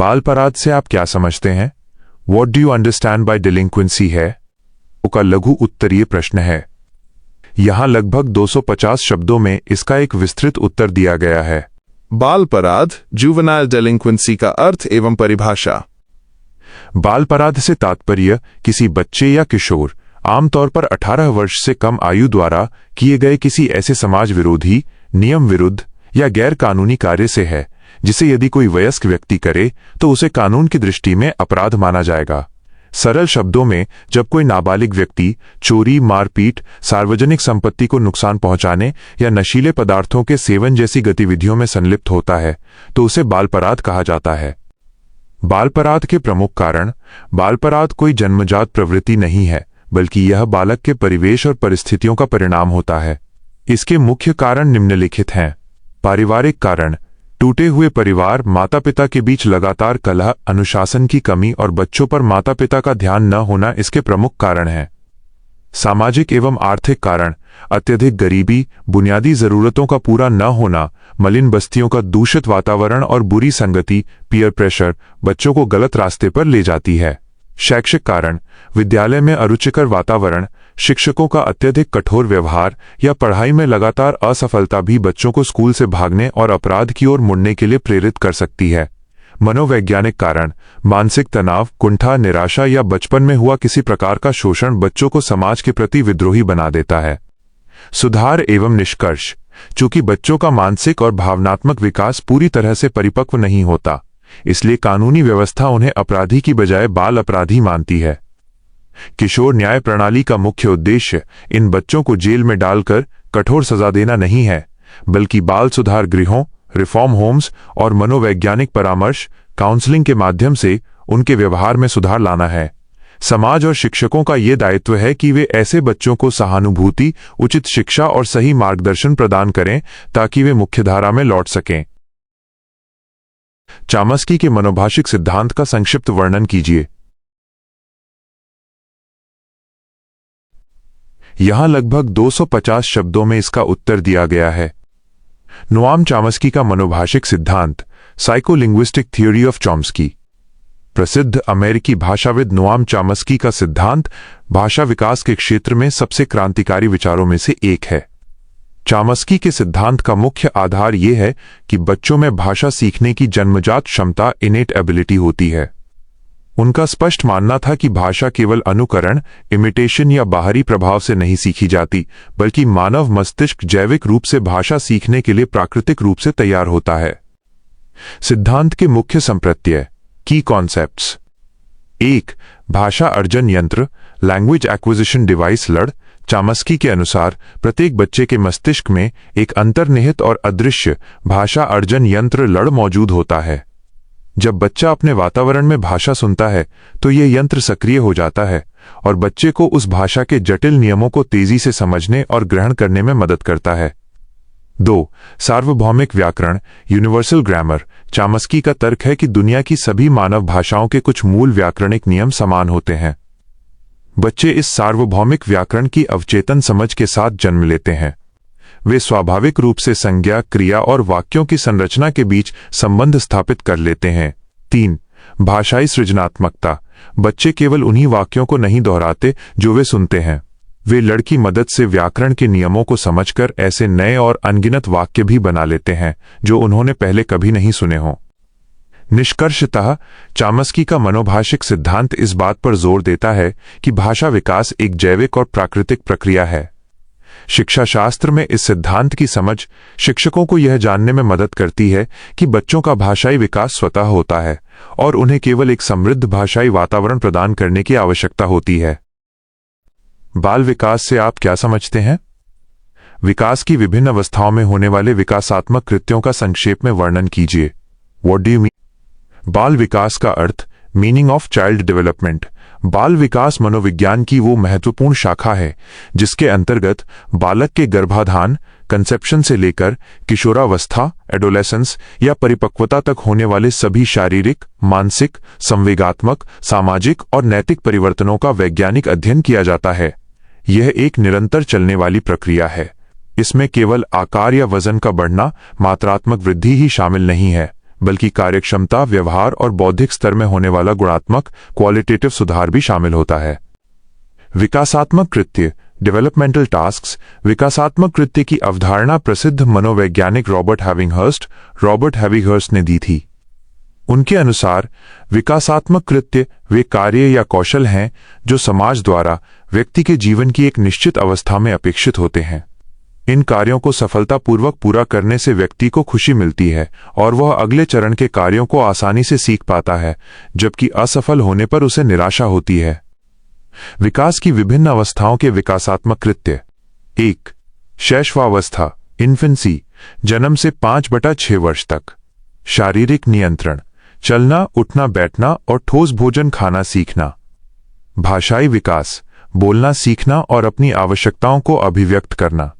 बाल अपराध से आप क्या समझते हैं? What do you understand by delinquency है का लघु उत्तरीय प्रश्न है। यहां लगभग 250 शब्दों में इसका एक विस्तृत उत्तर दिया गया है। बाल अपराध, जुवेनाइल डेलिंक्वेंसी का अर्थ एवं परिभाषा। बाल अपराध से तात्पर्य किसी बच्चे या किशोर, आमतौर पर 18 वर्ष से कम आयु द्वारा किए गए किसी ऐसे समाज विरोधी, नियम विरुद्ध या गैर कानूनी कार्य से है जिसे यदि कोई वयस्क व्यक्ति करे तो उसे कानून की दृष्टि में अपराध माना जाएगा। सरल शब्दों में, जब कोई नाबालिग व्यक्ति चोरी, मारपीट, सार्वजनिक संपत्ति को नुकसान पहुंचाने या नशीले पदार्थों के सेवन जैसी गतिविधियों में संलिप्त होता है तो उसे बाल अपराध कहा जाता है। बाल अपराध के प्रमुख कारण। बाल अपराध कोई जन्मजात प्रवृत्ति नहीं है, बल्कि यह बालक के परिवेश और परिस्थितियों का परिणाम होता है। इसके मुख्य कारण निम्नलिखित हैं। पारिवारिक कारण। टूटे हुए परिवार, माता पिता के बीच लगातार कलह, अनुशासन की कमी और बच्चों पर माता पिता का ध्यान न होना इसके प्रमुख कारण हैं। सामाजिक एवं आर्थिक कारण। अत्यधिक गरीबी, बुनियादी जरूरतों का पूरा न होना, मलिन बस्तियों का दूषित वातावरण और बुरी संगति, पीयर प्रेशर बच्चों को गलत रास्ते पर ले जाती है। शैक्षिक कारण। विद्यालय में अरुचिकर वातावरण, शिक्षकों का अत्यधिक कठोर व्यवहार या पढ़ाई में लगातार असफलता भी बच्चों को स्कूल से भागने और अपराध की ओर मुड़ने के लिए प्रेरित कर सकती है। मनोवैज्ञानिक कारण। मानसिक तनाव, कुंठा, निराशा या बचपन में हुआ किसी प्रकार का शोषण बच्चों को समाज के प्रति विद्रोही बना देता है। सुधार एवं निष्कर्ष। चूंकि बच्चों का मानसिक और भावनात्मक विकास पूरी तरह से परिपक्व नहीं होता, इसलिए कानूनी व्यवस्था उन्हें अपराधी की बजाय बाल अपराधी मानती है। किशोर न्याय प्रणाली का मुख्य उद्देश्य इन बच्चों को जेल में डालकर कठोर सजा देना नहीं है, बल्कि बाल सुधार गृहों, रिफॉर्म होम्स और मनोवैज्ञानिक परामर्श, काउंसलिंग के माध्यम से उनके व्यवहार में सुधार लाना है। समाज और शिक्षकों का यह दायित्व है कि वे ऐसे बच्चों को सहानुभूति, उचित शिक्षा और सही मार्गदर्शन प्रदान करें ताकि वे मुख्यधारा में लौट सकें। चामस्की के मनोभाषिक सिद्धांत का संक्षिप्त वर्णन कीजिए। यहां लगभग 250 शब्दों में इसका उत्तर दिया गया है। नोआम चॉम्स्की का मनोभाषिक सिद्धांत, साइकोलिंग्विस्टिक थ्योरी ऑफ चॉम्स्की। प्रसिद्ध अमेरिकी भाषाविद नोआम चॉम्स्की का सिद्धांत भाषा विकास के क्षेत्र में सबसे क्रांतिकारी विचारों में से एक है। चॉम्स्की के सिद्धांत का मुख्य आधार यह है कि बच्चों में भाषा सीखने की जन्मजात क्षमता, इनेट एबिलिटी होती है। उनका स्पष्ट मानना था कि भाषा केवल अनुकरण, इमिटेशन या बाहरी प्रभाव से नहीं सीखी जाती, बल्कि मानव मस्तिष्क जैविक रूप से भाषा सीखने के लिए प्राकृतिक रूप से तैयार होता है। सिद्धांत के मुख्य संप्रत्यय, की कॉन्सेप्ट्स। 1. भाषा अर्जन यंत्र, लैंग्वेज एक्विजिशन डिवाइस लड़। चॉम्स्की के अनुसार प्रत्येक बच्चे के मस्तिष्क में एक अंतर्निहित और अदृश्य भाषा अर्जन यंत्र लड़ मौजूद होता है। जब बच्चा अपने वातावरण में भाषा सुनता है तो यह यंत्र सक्रिय हो जाता है और बच्चे को उस भाषा के जटिल नियमों को तेजी से समझने और ग्रहण करने में मदद करता है। 2. सार्वभौमिक व्याकरण, यूनिवर्सल ग्रामर। चॉम्स्की का तर्क है कि दुनिया की सभी मानव भाषाओं के कुछ मूल व्याकरणिक नियम समान होते हैं। बच्चे इस सार्वभौमिक व्याकरण की अवचेतन समझ के साथ जन्म लेते हैं। वे स्वाभाविक रूप से संज्ञा, क्रिया और वाक्यों की संरचना के बीच संबंध स्थापित कर लेते हैं। 3. भाषाई सृजनात्मकता। बच्चे केवल उन्हीं वाक्यों को नहीं दोहराते जो वे सुनते हैं। वे लड़ की मदद से व्याकरण के नियमों को समझकर ऐसे नए और अनगिनत वाक्य भी बना लेते हैं जो उन्होंने पहले कभी नहीं सुने हों। निष्कर्षतः चॉम्स्की का मनोभाषिक सिद्धांत इस बात पर जोर देता है कि भाषा विकास एक जैविक और प्राकृतिक प्रक्रिया है। शिक्षा शास्त्र में इस सिद्धांत की समझ शिक्षकों को यह जानने में मदद करती है कि बच्चों का भाषाई विकास स्वतः होता है और उन्हें केवल एक समृद्ध भाषाई वातावरण प्रदान करने की आवश्यकता होती है। बाल विकास से आप क्या समझते हैं? विकास की विभिन्न अवस्थाओं में होने वाले विकासात्मक कृत्यों का संक्षेप में वर्णन कीजिए। What do you mean? बाल विकास का अर्थ, मीनिंग ऑफ चाइल्ड डेवलपमेंट। बाल विकास मनोविज्ञान की वो महत्वपूर्ण शाखा है जिसके अंतर्गत बालक के गर्भाधान, कंसेप्शन से लेकर किशोरावस्था, एडोलेसेंस या परिपक्वता तक होने वाले सभी शारीरिक, मानसिक, संवेगात्मक, सामाजिक और नैतिक परिवर्तनों का वैज्ञानिक अध्ययन किया जाता है। यह एक निरंतर चलने वाली प्रक्रिया है। इसमें केवल आकार या वजन का बढ़ना, मात्रात्मक वृद्धि ही शामिल नहीं है, बल्कि कार्यक्षमता, व्यवहार और बौद्धिक स्तर में होने वाला गुणात्मक क्वालिटेटिव सुधार भी शामिल होता है। विकासात्मक कृत्य डेवलपमेंटल टास्क्स। विकासात्मक कृत्य की अवधारणा प्रसिद्ध मनोवैज्ञानिक रॉबर्ट हैविंगहर्स्ट ने दी थी। उनके अनुसार विकासात्मक कृत्य वे कार्य या कौशल हैं जो समाज द्वारा व्यक्ति के जीवन की एक निश्चित अवस्था में अपेक्षित होते हैं। इन कार्यों को सफलतापूर्वक पूरा करने से व्यक्ति को खुशी मिलती है और वह अगले चरण के कार्यों को आसानी से सीख पाता है, जबकि असफल होने पर उसे निराशा होती है। विकास की विभिन्न अवस्थाओं के विकासात्मक कृत्य। 1. शैशवावस्था इन्फेंसी, जन्म से 5/6 वर्ष तक। शारीरिक नियंत्रण, चलना, उठना, बैठना और ठोस भोजन खाना सीखना। भाषाई विकास, बोलना सीखना और अपनी आवश्यकताओं को अभिव्यक्त करना।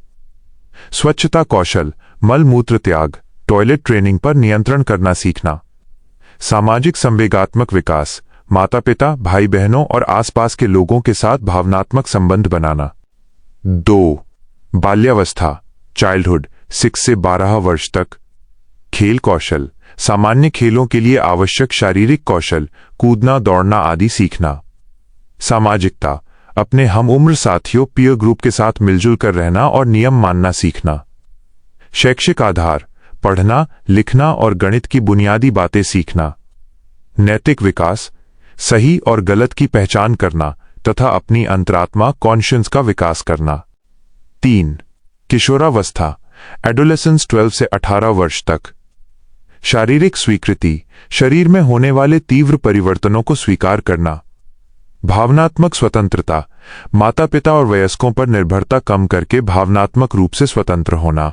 स्वच्छता कौशल, मल मूत्र त्याग, टॉयलेट ट्रेनिंग पर नियंत्रण करना सीखना। सामाजिक संवेगात्मक विकास, माता पिता, भाई बहनों और आसपास के लोगों के साथ भावनात्मक संबंध बनाना। 2. बाल्यावस्था चाइल्डहुड 6 से 12 वर्ष तक। खेल कौशल, सामान्य खेलों के लिए आवश्यक शारीरिक कौशल, कूदना, दौड़ना आदि सीखना। सामाजिकता, अपने हम उम्र साथियों पीयर ग्रुप के साथ मिलजुल कर रहना और नियम मानना सीखना। शैक्षिक आधार, पढ़ना, लिखना और गणित की बुनियादी बातें सीखना। नैतिक विकास, सही और गलत की पहचान करना तथा अपनी अंतरात्मा कॉन्शियंस का विकास करना। 3. किशोरावस्था एडोलेसेंस 12 से 18 वर्ष तक। शारीरिक स्वीकृति, शरीर में होने वाले तीव्र परिवर्तनों को स्वीकार करना। भावनात्मक स्वतंत्रता, माता पिता और वयस्कों पर निर्भरता कम करके भावनात्मक रूप से स्वतंत्र होना।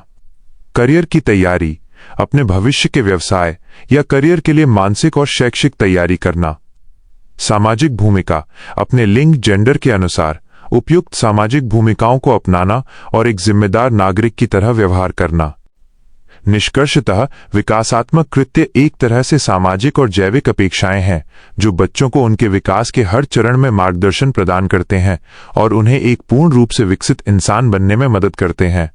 करियर की तैयारी, अपने भविष्य के व्यवसाय या करियर के लिए मानसिक और शैक्षिक तैयारी करना। सामाजिक भूमिका, अपने लिंग जेंडर के अनुसार उपयुक्त सामाजिक भूमिकाओं को अपनाना और एक जिम्मेदार नागरिक की तरह व्यवहार करना। निष्कर्षतः विकासात्मक कृत्य एक तरह से सामाजिक और जैविक अपेक्षाएं हैं जो बच्चों को उनके विकास के हर चरण में मार्गदर्शन प्रदान करते हैं और उन्हें एक पूर्ण रूप से विकसित इंसान बनने में मदद करते हैं।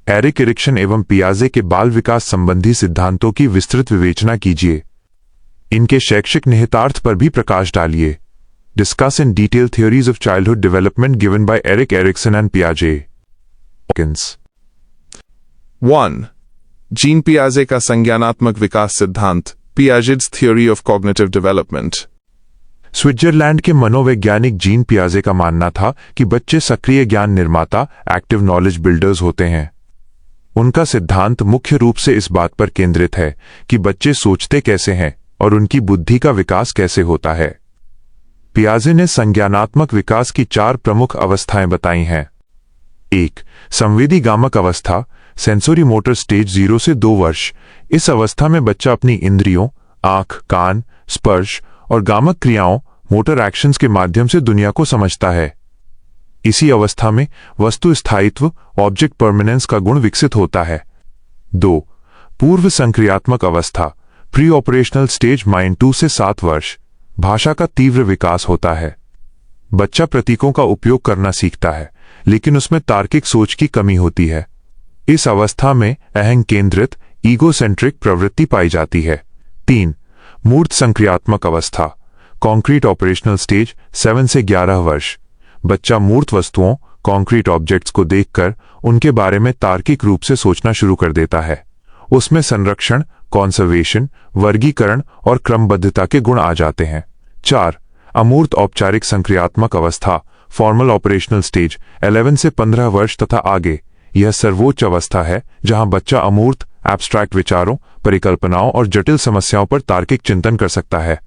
एरिक एरिक्सन एवं पियाजे के बाल विकास संबंधी सिद्धांतों की विस्तृत विवेचना कीजिए। इनके शैक्षिक निहितार्थ पर भी प्रकाश डालिए। Discuss in detail theories of childhood development given by Erik Erikson and Piaget. Hawkins. 1. Gene पियाजे का संज्ञानात्मक विकास सिद्धांत, Piaget's theory of cognitive development. Switzerland के मनोवैज्ञानिक जीन पियाजे का मानना था कि बच्चे सक्रिय ज्ञान निर्माता एक्टिव नॉलेज बिल्डर्स होते हैं। उनका सिद्धांत मुख्य रूप से इस बात पर केंद्रित है कि बच्चे सोचते कैसे हैं और उनकी बुद्धि का विकास कैसे होता है। पियाजे ने संज्ञानात्मक विकास की 4 प्रमुख अवस्थाएं बताई हैं। 1. संवेदी गामक अवस्था सेंसोरी मोटर स्टेज 0 से 2 वर्ष। इस अवस्था में बच्चा अपनी इंद्रियों, आंख, कान, स्पर्श और गामक क्रियाओं मोटर एक्शंस के माध्यम से दुनिया को समझता है। इसी अवस्था में वस्तु स्थायित्व ऑब्जेक्ट परमानेंस का गुण विकसित होता है। 2. पूर्व संक्रियात्मक अवस्था प्री ऑपरेशनल स्टेज माइंड 2 से 7 वर्ष। भाषा का तीव्र विकास होता है। बच्चा प्रतीकों का उपयोग करना सीखता है, लेकिन उसमें तार्किक सोच की कमी होती है। इस अवस्था में अहं केंद्रित ईगोसेंट्रिक प्रवृत्ति पाई जाती है। 3. मूर्त संक्रियात्मक अवस्था कॉन्क्रीट ऑपरेशनल स्टेज 7 से 11 वर्ष। बच्चा मूर्त वस्तुओं कॉन्क्रीट ऑब्जेक्ट्स को देखकर उनके बारे में तार्किक रूप से सोचना शुरू कर देता है। उसमें संरक्षण, कॉन्जर्वेशन, वर्गीकरण और क्रमबद्धता के गुण आ जाते हैं। 4. अमूर्त औपचारिक संक्रियात्मक अवस्था फॉर्मल ऑपरेशनल स्टेज 11 से 15 वर्ष तथा आगे। यह सर्वोच्च अवस्था है जहां बच्चा अमूर्त एब्स्ट्रैक्ट विचारों, परिकल्पनाओं और जटिल समस्याओं पर तार्किक चिंतन कर सकता है।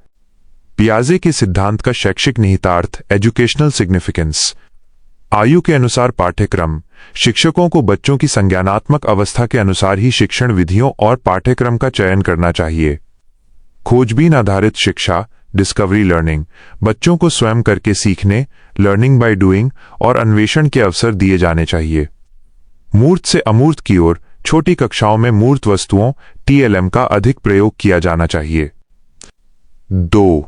पियाजे के सिद्धांत का शैक्षिक निहितार्थ एजुकेशनल सिग्निफिकेंस। आयु के अनुसार पाठ्यक्रम शिक्षकों को बच्चों की संज्ञानात्मक अवस्था के अनुसार ही शिक्षण विधियों और पाठ्यक्रम का चयन करना चाहिए। खोजबीन आधारित शिक्षा डिस्कवरी लर्निंग बच्चों को स्वयं करके सीखने लर्निंग बाय डूइंग और अन्वेषण के अवसर दिए जाने चाहिए। मूर्त से अमूर्त की ओर छोटी कक्षाओं में मूर्त वस्तुओं TLM का अधिक प्रयोग किया जाना चाहिए। 2.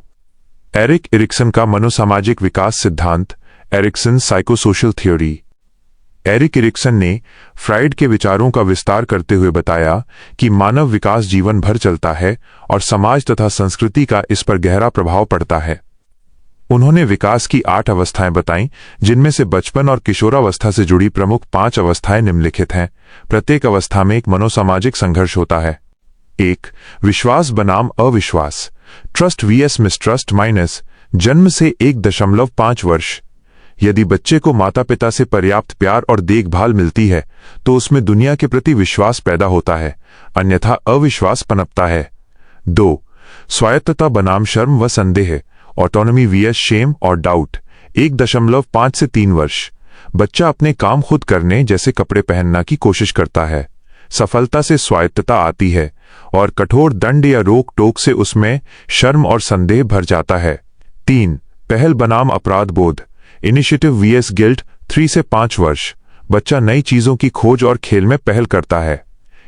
एरिक एरिक्सन का मनोसामाजिक विकास सिद्धांत Erikson psychosocial theory. Erik Erikson ने फ्राइड के विचारों का विस्तार करते हुए बताया कि मानव विकास जीवन भर चलता है और समाज तथा संस्कृति का इस पर गहरा प्रभाव पड़ता है। उन्होंने विकास की 8 अवस्थाएं बताईं, जिनमें से बचपन और किशोरावस्था से जुड़ी प्रमुख 5 अवस्थाएं निम्नलिखित हैं। प्रत्येक अवस्था में एक मनोसामाजिक संघर्ष होता है। 1. विश्वास बनाम अविश्वास, ट्रस्ट वीएस मिसट्रस्ट माइनस। जन्म से 1.5 वर्ष। यदि बच्चे को माता पिता से पर्याप्त प्यार और देखभाल मिलती है तो उसमें दुनिया के प्रति विश्वास पैदा होता है, अन्यथा अविश्वास पनपता है। 2. स्वायत्तता बनाम शर्म व संदेह, ऑटोनॉमी वीएस शेम और डाउट। 1.5 से 3 वर्ष। बच्चा अपने काम खुद करने जैसे कपड़े पहनना की कोशिश करता है। सफलता से स्वायत्तता आती है और कठोर दंड या रोक टोक से उसमें शर्म और संदेह भर जाता है। 3. पहल बनाम अपराध बोध, इनिशिएटिव वीएस गिल्ट। 3 से 5 वर्ष। बच्चा नई चीजों की खोज और खेल में पहल करता है।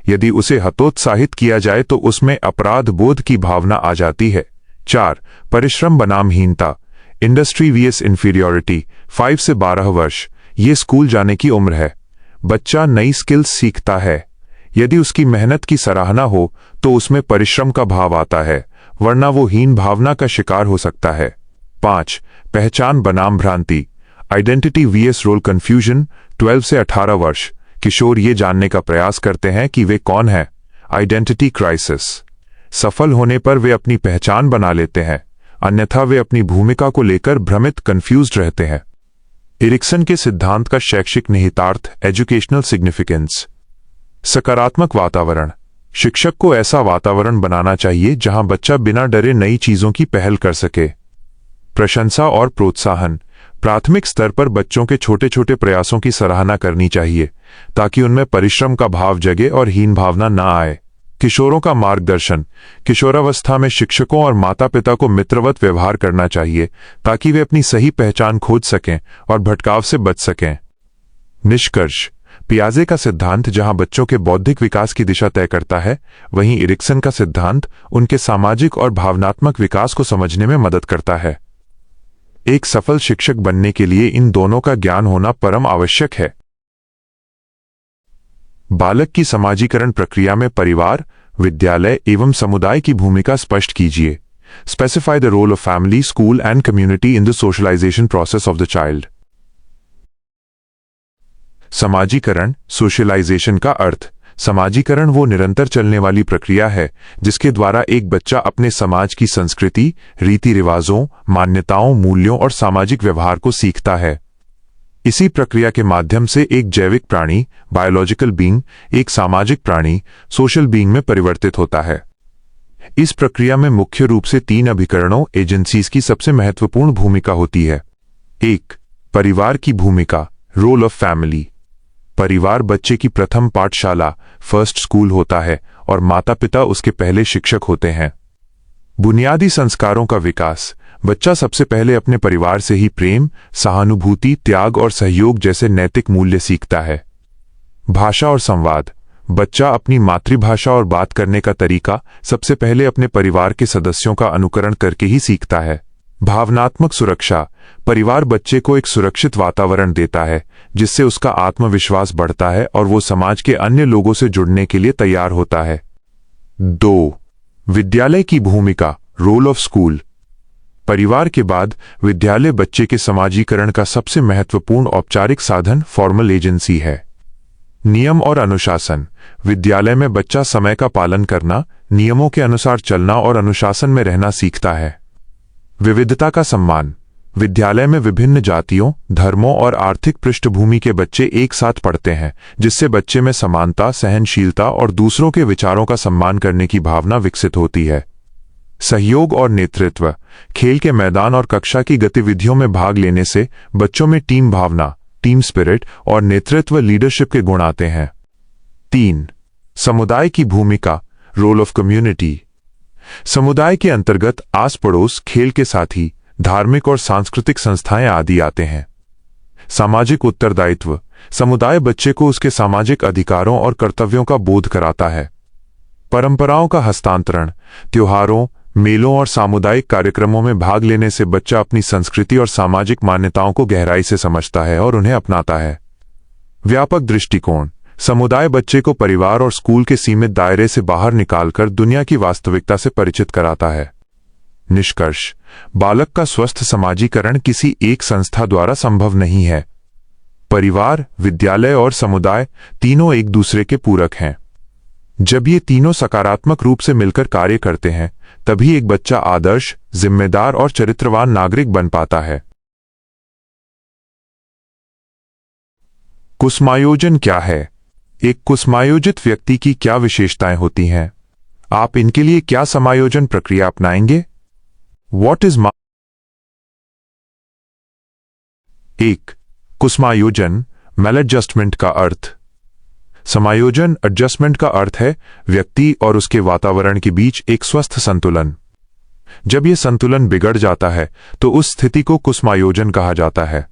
यदि उसे हतोत्साहित किया जाए तो उसमें अपराध बोध की भावना आ जाती है। 4. परिश्रम बनाम हीनता, इंडस्ट्री वीएस इंफीरियरिटी। 5 से 12 वर्ष। ये स्कूल जाने की उम्र है। बच्चा नई स्किल्स सीखता है। यदि उसकी मेहनत की सराहना हो तो उसमें परिश्रम का भाव आता है, वरना वो हीन भावना का शिकार हो सकता है। 5. पहचान बनाम भ्रांति, आइडेंटिटी वीएस रोल कंफ्यूजन। 12 से 18 वर्ष। किशोर ये जानने का प्रयास करते हैं कि वे कौन हैं, आइडेंटिटी क्राइसिस। सफल होने पर वे अपनी पहचान बना लेते हैं, अन्यथा वे अपनी भूमिका को लेकर भ्रमित कंफ्यूज्ड रहते हैं। इरिक्सन के सिद्धांत का शैक्षिक निहितार्थ, एजुकेशनल सिग्निफिकेंस। सकारात्मक वातावरण, शिक्षक को ऐसा वातावरण बनाना चाहिए जहां बच्चा बिना डरे नई चीजों की पहल कर सके। प्रशंसा और प्रोत्साहन, प्राथमिक स्तर पर बच्चों के छोटे छोटे प्रयासों की सराहना करनी चाहिए ताकि उनमें परिश्रम का भाव जगे और हीन भावना न आए। किशोरों का मार्गदर्शन, किशोरावस्था में शिक्षकों और माता पिता को मित्रवत व्यवहार करना चाहिए ताकि वे अपनी सही पहचान खोज सकें और भटकाव से बच सकें। निष्कर्ष, पियाजे का सिद्धांत जहां बच्चों के बौद्धिक विकास की दिशा तय करता है, वहीं इरिक्सन का सिद्धांत उनके सामाजिक और भावनात्मक विकास को समझने में मदद करता है। एक सफल शिक्षक बनने के लिए इन दोनों का ज्ञान होना परम आवश्यक है। बालक की समाजीकरण प्रक्रिया में परिवार, विद्यालय एवं समुदाय की भूमिका स्पष्ट कीजिए। Specify the role of family, school and community in the socialisation process of the child. समाजीकरण, सोशलाइजेशन का अर्थ। समाजीकरण वो निरंतर चलने वाली प्रक्रिया है जिसके द्वारा एक बच्चा अपने समाज की संस्कृति, रीति रिवाजों, मान्यताओं, मूल्यों और सामाजिक व्यवहार को सीखता है। इसी प्रक्रिया के माध्यम से एक जैविक प्राणी, बायोलॉजिकल बीइंग, एक सामाजिक प्राणी, सोशल बीइंग में परिवर्तित होता है। इस प्रक्रिया में मुख्य रूप से 3 अभिकरणों, एजेंसीज की सबसे महत्वपूर्ण भूमिका होती है। 1. परिवार की भूमिका, रोल ऑफ फैमिली। परिवार बच्चे की प्रथम पाठशाला, फर्स्ट स्कूल होता है और माता पिता उसके पहले शिक्षक होते हैं। बुनियादी संस्कारों का विकास, बच्चा सबसे पहले अपने परिवार से ही प्रेम, सहानुभूति, त्याग और सहयोग जैसे नैतिक मूल्य सीखता है। भाषा और संवाद, बच्चा अपनी मातृभाषा और बात करने का तरीका सबसे पहले अपने परिवार के सदस्यों का अनुकरण करके ही सीखता है। भावनात्मक सुरक्षा, परिवार बच्चे को एक सुरक्षित वातावरण देता है जिससे उसका आत्मविश्वास बढ़ता है और वो समाज के अन्य लोगों से जुड़ने के लिए तैयार होता है। 2. विद्यालय की भूमिका, रोल ऑफ स्कूल। परिवार के बाद विद्यालय बच्चे के समाजीकरण का सबसे महत्वपूर्ण औपचारिक साधन, फॉर्मल एजेंसी है। नियम और अनुशासन, विद्यालय में बच्चा समय का पालन करना, नियमों के अनुसार चलना और अनुशासन में रहना सीखता है। विविधता का सम्मान, विद्यालय में विभिन्न जातियों, धर्मों और आर्थिक पृष्ठभूमि के बच्चे एक साथ पढ़ते हैं, जिससे बच्चे में समानता, सहनशीलता और दूसरों के विचारों का सम्मान करने की भावना विकसित होती है। सहयोग और नेतृत्व, खेल के मैदान और कक्षा की गतिविधियों में भाग लेने से बच्चों में टीम भावना, टीम स्पिरिट और नेतृत्व, लीडरशिप के गुण आते हैं। 3. समुदाय की भूमिका, रोल ऑफ कम्युनिटी। समुदाय के अंतर्गत आस पड़ोस, खेल के साथी, धार्मिक और सांस्कृतिक संस्थाएं आदि आते हैं। सामाजिक उत्तरदायित्व, समुदाय बच्चे को उसके सामाजिक अधिकारों और कर्तव्यों का बोध कराता है। परंपराओं का हस्तांतरण, त्योहारों, मेलों और सामुदायिक कार्यक्रमों में भाग लेने से बच्चा अपनी संस्कृति और सामाजिक मान्यताओं को गहराई से समझता है और उन्हें अपनाता है। व्यापक दृष्टिकोण। समुदाय बच्चे को परिवार और स्कूल के सीमित दायरे से बाहर निकालकर दुनिया की वास्तविकता से परिचित कराता है। निष्कर्ष, बालक का स्वस्थ समाजीकरण किसी एक संस्था द्वारा संभव नहीं है। परिवार, विद्यालय और समुदाय तीनों एक दूसरे के पूरक हैं। जब ये तीनों सकारात्मक रूप से मिलकर कार्य करते हैं, तभी एक बच्चा आदर्श, जिम्मेदार और चरित्रवान नागरिक बन पाता है। कुसुमायोजन क्या है? एक कुसुमायोजित व्यक्ति की क्या विशेषताएं होती हैं? आप इनके लिए क्या समायोजन प्रक्रिया अपनाएंगे? What is 1. कुसुमायोजन मैलएडजस्टमेंट का अर्थ। समायोजन एडजस्टमेंट का अर्थ है व्यक्ति और उसके वातावरण के बीच एक स्वस्थ संतुलन। जब यह संतुलन बिगड़ जाता है तो उस स्थिति को कुसुमायोजन कहा जाता है।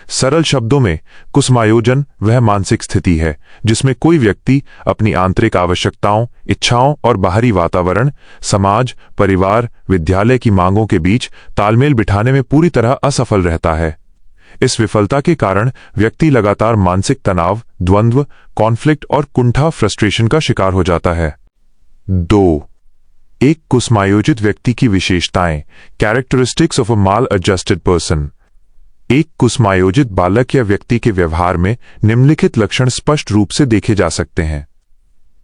सरल शब्दों में, कुसुमायोजन वह मानसिक स्थिति है जिसमें कोई व्यक्ति अपनी आंतरिक आवश्यकताओं, इच्छाओं और बाहरी वातावरण, समाज, परिवार, विद्यालय की मांगों के बीच तालमेल बिठाने में पूरी तरह असफल रहता है। इस विफलता के कारण व्यक्ति लगातार मानसिक तनाव, द्वंद्व, कॉन्फ्लिक्ट और कुंठा फ्रस्ट्रेशन का शिकार हो जाता है। 2. एक कुसुमायोजित व्यक्ति की विशेषताएं। Characteristics of a mall adjusted person. एक कुसुमायोजित बालक या व्यक्ति के व्यवहार में निम्नलिखित लक्षण स्पष्ट रूप से देखे जा सकते हैं।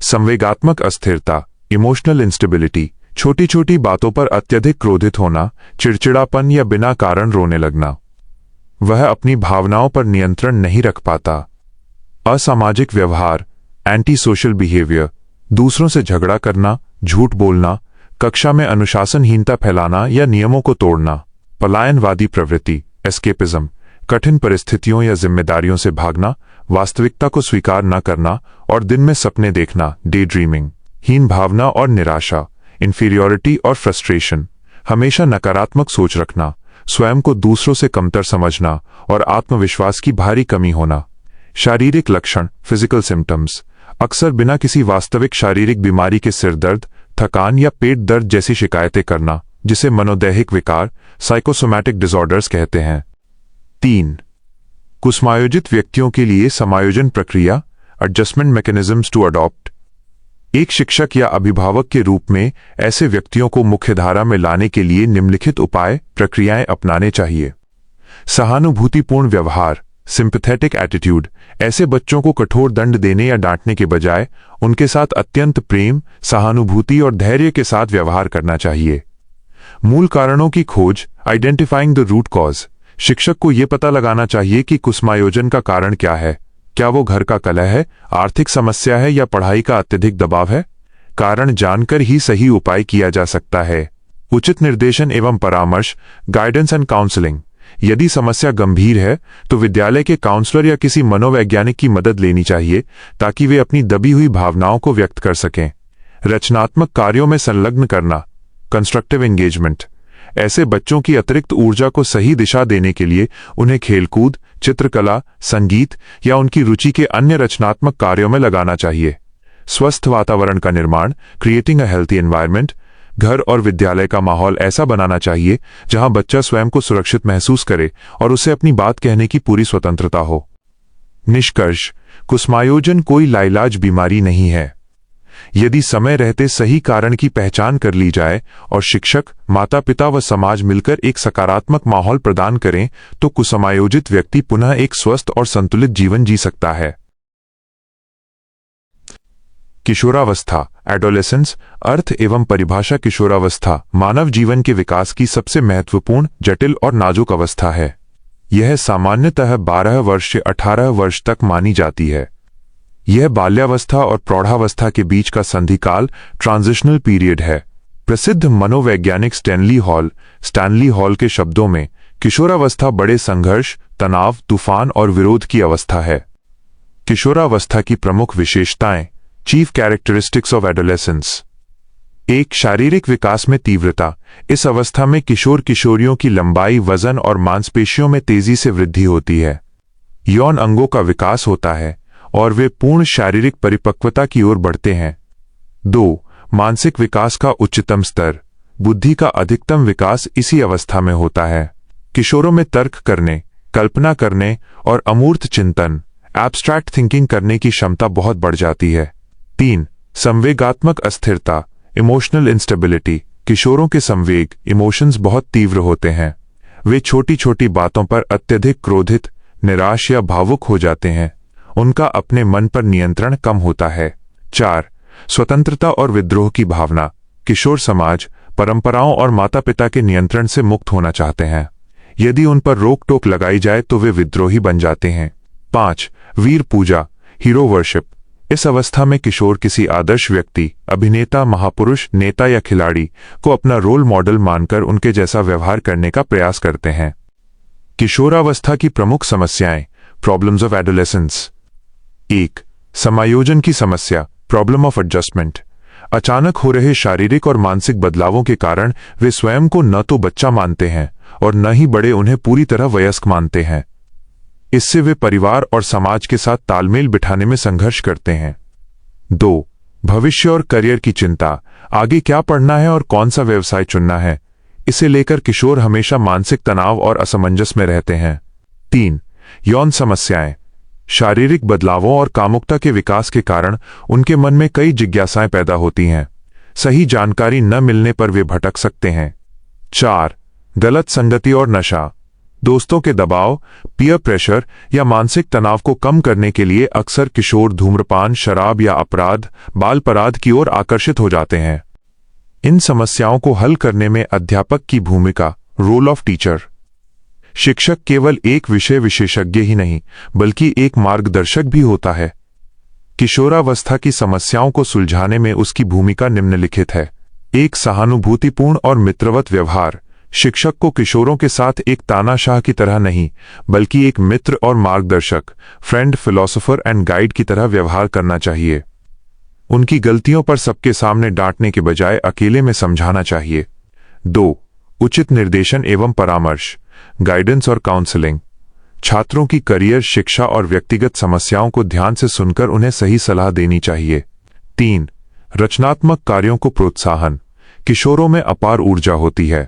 संवेगात्मक अस्थिरता, इमोशनल इंस्टेबिलिटी, छोटी छोटी बातों पर अत्यधिक क्रोधित होना, चिड़चिड़ापन या बिना कारण रोने लगना। वह अपनी भावनाओं पर नियंत्रण नहीं रख पाता। असामाजिक व्यवहार, एंटी सोशल बिहेवियर, दूसरों से झगड़ा करना, झूठ बोलना, कक्षा में अनुशासनहीनता फैलाना या नियमों को तोड़ना। पलायनवादी प्रवृत्ति, एस्केपिज्म, कठिन परिस्थितियों या जिम्मेदारियों से भागना, वास्तविकता को स्वीकार न करना और दिन में सपने देखना, डे ड्रीमिंग। हीन भावना और निराशा, इंफीरियॉरिटी और फ्रस्ट्रेशन, हमेशा नकारात्मक सोच रखना, स्वयं को दूसरों से कमतर समझना और आत्मविश्वास की भारी कमी होना। शारीरिक लक्षण, फिजिकल सिम्टम्स, अक्सर बिना किसी वास्तविक शारीरिक बीमारी के सिर दर्द, थकान या पेट दर्द जैसी शिकायतें करना, जिसे मनोदैहिक विकार, साइकोसोमैटिक डिसऑर्डर्स कहते हैं। 3. कुसुमायोजित व्यक्तियों के लिए समायोजन प्रक्रिया, एडजस्टमेंट मैकेनिज्म्स टू अडॉप्ट। एक शिक्षक या अभिभावक के रूप में ऐसे व्यक्तियों को मुख्यधारा में लाने के लिए निम्नलिखित उपाय, प्रक्रियाएं अपनाने चाहिए। सहानुभूतिपूर्ण व्यवहार, सिंपैथेटिक एटीट्यूड। ऐसे बच्चों को कठोर दंड देने या डांटने के बजाय उनके साथ अत्यंत प्रेम, सहानुभूति और धैर्य के साथ व्यवहार करना चाहिए। मूल कारणों की खोज, आइडेंटिफाइंग द रूट कॉज। शिक्षक को यह पता लगाना चाहिए कि कुसुमायोजन का कारण क्या है। क्या वो घर का कलह है, आर्थिक समस्या है या पढ़ाई का अत्यधिक दबाव है? कारण जानकर ही सही उपाय किया जा सकता है। उचित निर्देशन एवं परामर्श, गाइडेंस एंड काउंसलिंग। यदि समस्या गंभीर है तो विद्यालय के काउंसलर या किसी मनोवैज्ञानिक की मदद लेनी चाहिए ताकि वे अपनी दबी हुई भावनाओं को व्यक्त कर सकें। रचनात्मक कार्यों में संलग्न करना, कंस्ट्रक्टिव एंगेजमेंट। ऐसे बच्चों की अतिरिक्त ऊर्जा को सही दिशा देने के लिए उन्हें खेलकूद, चित्रकला, संगीत या उनकी रुचि के अन्य रचनात्मक कार्यों में लगाना चाहिए। स्वस्थ वातावरण का निर्माण, क्रिएटिंग अ हेल्थी एनवायरनमेंट। घर और विद्यालय का माहौल ऐसा बनाना चाहिए जहां बच्चा स्वयं को सुरक्षित महसूस करे और उसे अपनी बात कहने की पूरी स्वतंत्रता हो। निष्कर्ष, कुसुमायोजन कोई लाइलाज बीमारी नहीं है। यदि समय रहते सही कारण की पहचान कर ली जाए और शिक्षक, माता पिता व समाज मिलकर एक सकारात्मक माहौल प्रदान करें तो कुसुमायोजित व्यक्ति पुनः एक स्वस्थ और संतुलित जीवन जी सकता है। किशोरावस्था, एडोलेसेंस। अर्थ एवं परिभाषा। किशोरावस्था मानव जीवन के विकास की सबसे महत्वपूर्ण, जटिल और नाजुक अवस्था है। यह सामान्यतः 12 वर्ष से 18 वर्ष तक मानी जाती है। यह बाल्यावस्था और प्रौढ़ावस्था के बीच का संधिकाल, ट्रांजिशनल पीरियड है। प्रसिद्ध मनोवैज्ञानिक स्टैनली हॉल के शब्दों में, किशोरावस्था बड़े संघर्ष, तनाव, तूफान और विरोध की अवस्था है। किशोरावस्था की प्रमुख विशेषताएं। Chief characteristics of adolescence. 1. शारीरिक विकास में तीव्रता। इस अवस्था में किशोर किशोरियों की लंबाई, वजन और मांसपेशियों में तेजी से वृद्धि होती है। यौन अंगों का विकास होता है और वे पूर्ण शारीरिक परिपक्वता की ओर बढ़ते हैं। 2. मानसिक विकास का उच्चतम स्तर। बुद्धि का अधिकतम विकास इसी अवस्था में होता है। किशोरों में तर्क करने, कल्पना करने और अमूर्त चिंतन, एब्स्ट्रैक्ट थिंकिंग करने की क्षमता बहुत बढ़ जाती है। 3. संवेगात्मक अस्थिरता, इमोशनल इंस्टेबिलिटी। किशोरों के संवेग, इमोशंस बहुत तीव्र होते हैं। वे छोटी छोटी बातों पर अत्यधिक क्रोधित, निराश या भावुक हो जाते हैं। उनका अपने मन पर नियंत्रण कम होता है। 4. स्वतंत्रता और विद्रोह की भावना। किशोर समाज, परंपराओं और माता पिता के नियंत्रण से मुक्त होना चाहते हैं। यदि उन पर रोक टोक लगाई जाए तो वे विद्रोही बन जाते हैं। 5. वीर पूजा, हीरो वर्शिप। इस अवस्था में किशोर किसी आदर्श व्यक्ति, अभिनेता, महापुरुष, नेता या खिलाड़ी को अपना रोल मॉडल मानकर उनके जैसा व्यवहार करने का प्रयास करते हैं। किशोरावस्था की प्रमुख समस्याएं, प्रॉब्लम्स ऑफ एडोलेसेंस। 1. समायोजन की समस्या, प्रॉब्लम ऑफ एडजस्टमेंट। अचानक हो रहे शारीरिक और मानसिक बदलावों के कारण वे स्वयं को न तो बच्चा मानते हैं और न ही बड़े उन्हें पूरी तरह वयस्क मानते हैं। इससे वे परिवार और समाज के साथ तालमेल बिठाने में संघर्ष करते हैं। 2. भविष्य और करियर की चिंता, आगे क्या पढ़ना है और कौन सा व्यवसाय चुनना है, इसे लेकर किशोर हमेशा मानसिक तनाव और असमंजस में रहते हैं। 3. यौन समस्याएं, शारीरिक बदलावों और कामुकता के विकास के कारण उनके मन में कई जिज्ञासाएं पैदा होती हैं। सही जानकारी न मिलने पर वे भटक सकते हैं। 4. गलत संगति और नशा, दोस्तों के दबाव, पीयर प्रेशर या मानसिक तनाव को कम करने के लिए अक्सर किशोर धूम्रपान, शराब या अपराध, बाल अपराध की ओर आकर्षित हो जाते हैं। इन समस्याओं को हल करने में अध्यापक की भूमिका, रोल ऑफ टीचर। शिक्षक केवल एक विषय विशेषज्ञ ही नहीं बल्कि एक मार्गदर्शक भी होता है। किशोरावस्था की समस्याओं को सुलझाने में उसकी भूमिका निम्नलिखित है। 1. सहानुभूतिपूर्ण और मित्रवत व्यवहार। शिक्षक को किशोरों के साथ एक तानाशाह की तरह नहीं बल्कि एक मित्र और मार्गदर्शक, फ्रेंड, फिलोसोफर एंड गाइड की तरह व्यवहार करना चाहिए। उनकी गलतियों पर सबके सामने डांटने के बजाय अकेले में समझाना चाहिए। 2. उचित निर्देशन एवं परामर्श, गाइडेंस और काउंसलिंग। छात्रों की करियर, शिक्षा और व्यक्तिगत समस्याओं को ध्यान से सुनकर उन्हें सही सलाह देनी चाहिए। 3. रचनात्मक कार्यों को प्रोत्साहन। किशोरों में अपार ऊर्जा होती है।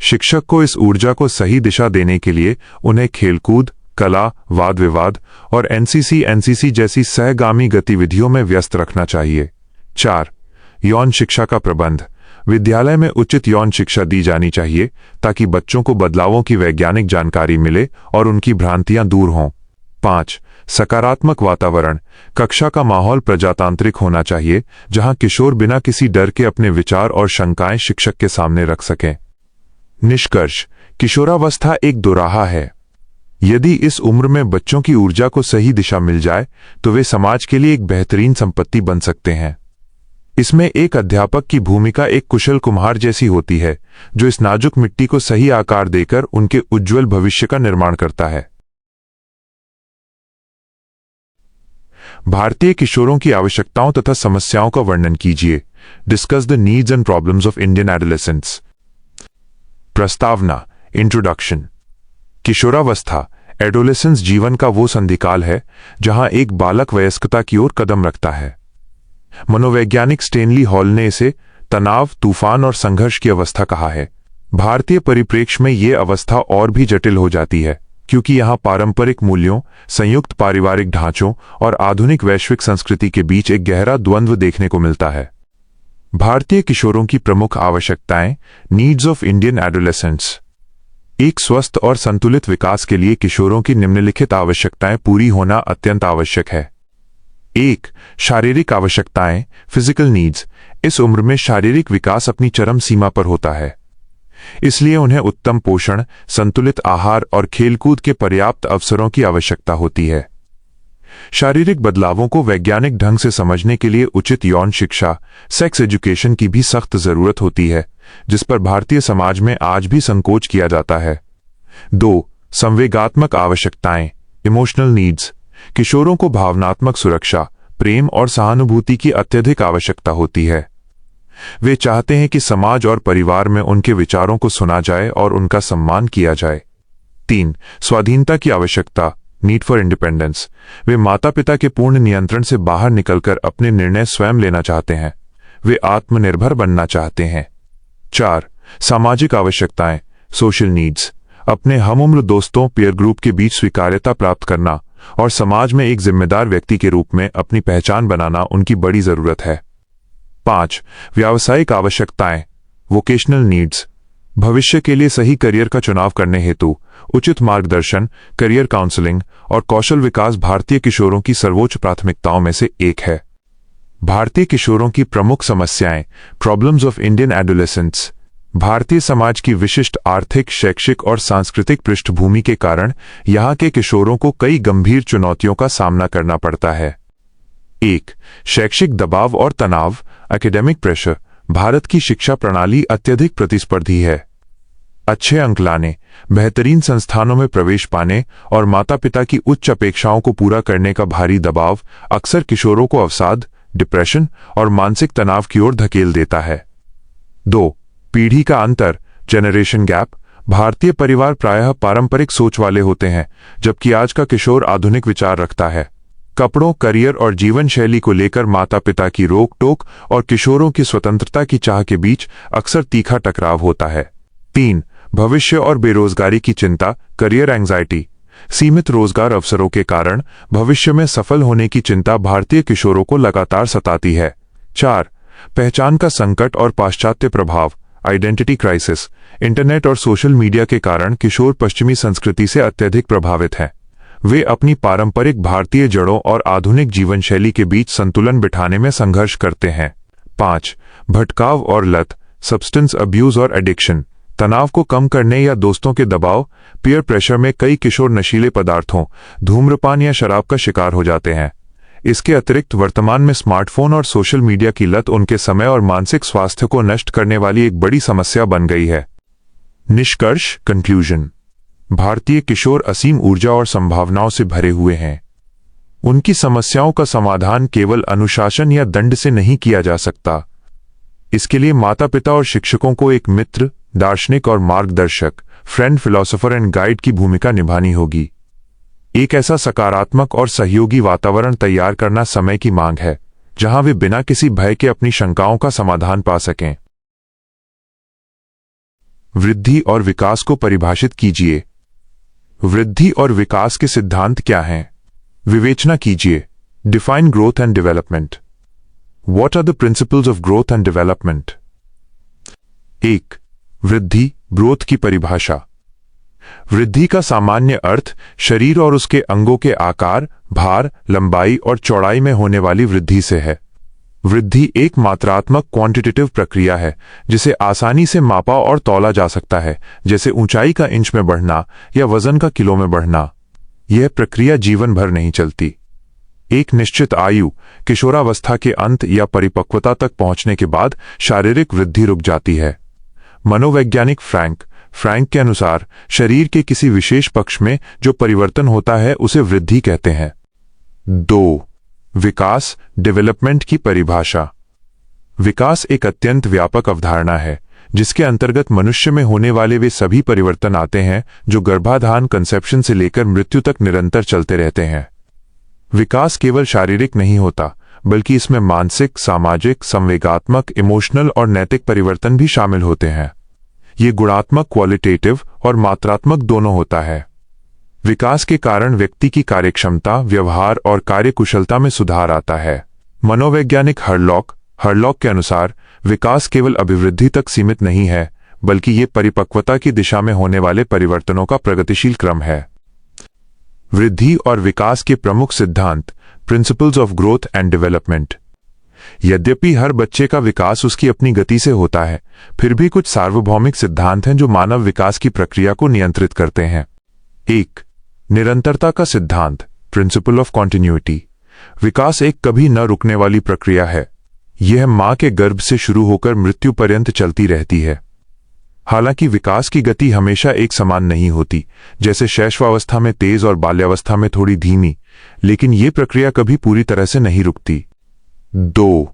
शिक्षक को इस ऊर्जा को सही दिशा देने के लिए उन्हें खेलकूद, कला, वाद विवाद और एनसीसी जैसी सहगामी गतिविधियों में व्यस्त रखना चाहिए। 4. यौन शिक्षा का प्रबंध। विद्यालय में उचित यौन शिक्षा दी जानी चाहिए ताकि बच्चों को बदलावों की वैज्ञानिक जानकारी मिले और उनकी भ्रांतियां दूर हों। 5. सकारात्मक वातावरण। कक्षा का माहौल प्रजातांत्रिक होना चाहिए जहां किशोर बिना किसी डर के अपने विचार और शंकाएं शिक्षक के सामने रख सकें। निष्कर्ष, किशोरावस्था एक दोराहा है। यदि इस उम्र में बच्चों की ऊर्जा को सही दिशा मिल जाए तो वे समाज के लिए एक बेहतरीन संपत्ति बन सकते हैं। इसमें एक अध्यापक की भूमिका एक कुशल कुम्हार जैसी होती है जो इस नाजुक मिट्टी को सही आकार देकर उनके उज्जवल भविष्य का निर्माण करता है। भारतीय किशोरों की आवश्यकताओं तथा समस्याओं का वर्णन कीजिए। Discuss the needs and problems of Indian adolescents. प्रस्तावना, इंट्रोडक्शन। किशोरावस्था, एडोलेसेंस जीवन का वो संधिकाल है जहां एक बालक वयस्कता की ओर कदम रखता है। मनोवैज्ञानिक स्टेनली हॉल ने इसे तनाव, तूफान और संघर्ष की अवस्था कहा है। भारतीय परिप्रेक्ष्य में ये अवस्था और भी जटिल हो जाती है क्योंकि यहाँ पारंपरिक मूल्यों, संयुक्त पारिवारिक ढांचों और आधुनिक वैश्विक संस्कृति के बीच एक गहरा द्वंद्व देखने को मिलता है। भारतीय किशोरों की प्रमुख आवश्यकताएं, नीड्स ऑफ इंडियन एडोलेसेंट्स। एक स्वस्थ और संतुलित विकास के लिए किशोरों की निम्नलिखित आवश्यकताएं पूरी होना अत्यंत आवश्यक है। 1. शारीरिक आवश्यकताएं, फिजिकल नीड्स। इस उम्र में शारीरिक विकास अपनी चरम सीमा पर होता है, इसलिए उन्हें उत्तम पोषण, संतुलित आहार और खेलकूद के पर्याप्त अवसरों की आवश्यकता होती है। शारीरिक बदलावों को वैज्ञानिक ढंग से समझने के लिए उचित यौन शिक्षा, सेक्स एजुकेशन की भी सख्त जरूरत होती है, जिस पर भारतीय समाज में आज भी संकोच किया जाता है। 2. संवेगात्मक आवश्यकताएं, इमोशनल नीड्स। किशोरों को भावनात्मक सुरक्षा, प्रेम और सहानुभूति की अत्यधिक आवश्यकता होती है। वे चाहते हैं कि समाज और परिवार में उनके विचारों को सुना जाए और उनका सम्मान किया जाए। 3. स्वाधीनता की आवश्यकता, नीड फॉर इंडिपेंडेंस। वे माता पिता के पूर्ण नियंत्रण से बाहर निकलकर अपने निर्णय स्वयं लेना चाहते हैं। वे आत्मनिर्भर बनना चाहते हैं। 4. सामाजिक आवश्यकताएं, सोशल नीड्स। अपने हमउम्र दोस्तों, पीयर ग्रुप के बीच स्वीकार्यता प्राप्त करना, और समाज में एक जिम्मेदार व्यक्ति के रूप में अपनी पहचान बनाना उनकी बड़ी जरूरत है। 5. व्यावसायिक आवश्यकताएं, वोकेशनल नीड्स। भविष्य के लिए सही करियर का चुनाव करने हेतु उचित मार्गदर्शन, करियर काउंसलिंग और कौशल विकास भारतीय किशोरों की सर्वोच्च प्राथमिकताओं में से एक है। भारतीय किशोरों की प्रमुख समस्याएं, problems of Indian adolescents. Bharatiya Samaj की विशिष्ट आर्थिक, शैक्षिक और सांस्कृतिक पृष्ठभूमि के कारण यहां के किशोरों को कई गंभीर चुनौतियों का सामना करना पड़ता है। 1. शैक्षिक दबाव और तनाव, एकेडमिक प्रेशर। भारत की शिक्षा प्रणाली अत्यधिक प्रतिस्पर्धी है। अच्छे अंक लाने, बेहतरीन संस्थानों में प्रवेश पाने और माता पिता की उच्च अपेक्षाओं को पूरा करने का भारी दबाव अक्सर किशोरों को अवसाद, डिप्रेशन और मानसिक तनाव की ओर धकेल देता है। 2. पीढ़ी का अंतर, जेनरेशन गैप। भारतीय परिवार प्रायः पारंपरिक सोच वाले होते हैं, जबकि आज का किशोर आधुनिक विचार रखता है। कपड़ों, करियर और जीवन शैली को लेकर माता पिता की रोक टोक और किशोरों की स्वतंत्रता की चाह के बीच अक्सर तीखा टकराव होता है। 3. भविष्य और बेरोजगारी की चिंता, करियर एंग्जाइटी। सीमित रोजगार अवसरों के कारण भविष्य में सफल होने की चिंता भारतीय किशोरों को लगातार सताती है। 4. पहचान का संकट और पाश्चात्य प्रभाव, आइडेंटिटी क्राइसिस। इंटरनेट और सोशल मीडिया के कारण किशोर पश्चिमी संस्कृति से अत्यधिक प्रभावित हैं। वे अपनी पारंपरिक भारतीय जड़ों और आधुनिक जीवन शैली के बीच संतुलन बिठाने में संघर्ष करते हैं। 5. भटकाव और लत, सब्सटेंस अब्यूज और एडिक्शन। तनाव को कम करने या दोस्तों के दबाव, पीयर प्रेशर में कई किशोर नशीले पदार्थों, धूम्रपान या शराब का शिकार हो जाते हैं। इसके अतिरिक्त वर्तमान में स्मार्टफोन और सोशल मीडिया की लत उनके समय और मानसिक स्वास्थ्य को नष्ट करने वाली एक बड़ी समस्या बन गई है। निष्कर्ष, कंक्लूजन। भारतीय किशोर असीम ऊर्जा और संभावनाओं से भरे हुए हैं। उनकी समस्याओं का समाधान केवल अनुशासन या दंड से नहीं किया जा सकता। इसके लिए माता पिता और शिक्षकों को एक मित्र, दार्शनिक और मार्गदर्शक, फ्रेंड, फिलोसोफर एंड गाइड की भूमिका निभानी होगी। एक ऐसा सकारात्मक और सहयोगी वातावरण तैयार करना समय की मांग है, जहां वे बिना किसी भय के अपनी शंकाओं का समाधान पा सकें। वृद्धि और विकास को परिभाषित कीजिए। वृद्धि और विकास के सिद्धांत क्या हैं? विवेचना कीजिए। Define growth and development. What are the principles of growth and development? 1. वृद्धि, ग्रोथ की परिभाषा। वृद्धि का सामान्य अर्थ शरीर और उसके अंगों के आकार, भार, लंबाई और चौड़ाई में होने वाली वृद्धि से है। वृद्धि एक मात्रात्मक क्वांटिटेटिव प्रक्रिया है जिसे आसानी से मापा और तौला जा सकता है, जैसे ऊंचाई का इंच में बढ़ना या वजन का किलो में बढ़ना। यह प्रक्रिया जीवन भर नहीं चलती। एक निश्चित आयु, किशोरावस्था के अंत या परिपक्वता तक पहुंचने के बाद शारीरिक वृद्धि रुक जाती है। मनोवैज्ञानिक फ्रैंक के अनुसार शरीर के किसी विशेष पक्ष में जो परिवर्तन होता है उसे वृद्धि कहते हैं। 2. विकास, डेवलपमेंट की परिभाषा। विकास एक अत्यंत व्यापक अवधारणा है जिसके अंतर्गत मनुष्य में होने वाले वे सभी परिवर्तन आते हैं जो गर्भाधान, कंसेप्शन से लेकर मृत्यु तक निरंतर चलते रहते हैं। विकास केवल शारीरिक नहीं होता, बल्कि इसमें मानसिक, सामाजिक, संवेगात्मक, इमोशनल और नैतिक परिवर्तन भी शामिल होते हैं। ये गुणात्मक, क्वालिटेटिव और मात्रात्मक दोनों होता है। विकास के कारण व्यक्ति की कार्यक्षमता, व्यवहार और कार्यकुशलता में सुधार आता है। मनोवैज्ञानिक हरलॉक के अनुसार विकास केवल अभिवृद्धि तक सीमित नहीं है, बल्कि ये परिपक्वता की दिशा में होने वाले परिवर्तनों का प्रगतिशील क्रम है। वृद्धि और विकास के प्रमुख सिद्धांत, principles of growth and development. यद्यपि हर बच्चे का विकास उसकी अपनी गति से होता है, फिर भी कुछ सार्वभौमिक सिद्धांत हैं जो मानव विकास की प्रक्रिया को नियंत्रित करते हैं। 1. निरंतरता का सिद्धांत, प्रिंसिपल ऑफ कॉन्टिन्यूटी। विकास एक कभी न रुकने वाली प्रक्रिया है। यह मां के गर्भ से शुरू होकर मृत्यु पर्यंत चलती रहती है। हालांकि विकास की गति हमेशा एक समान नहीं होती, जैसे शैशवावस्था में तेज और बाल्यावस्था में थोड़ी धीमी, लेकिन यह प्रक्रिया कभी पूरी तरह से नहीं रुकती। 2.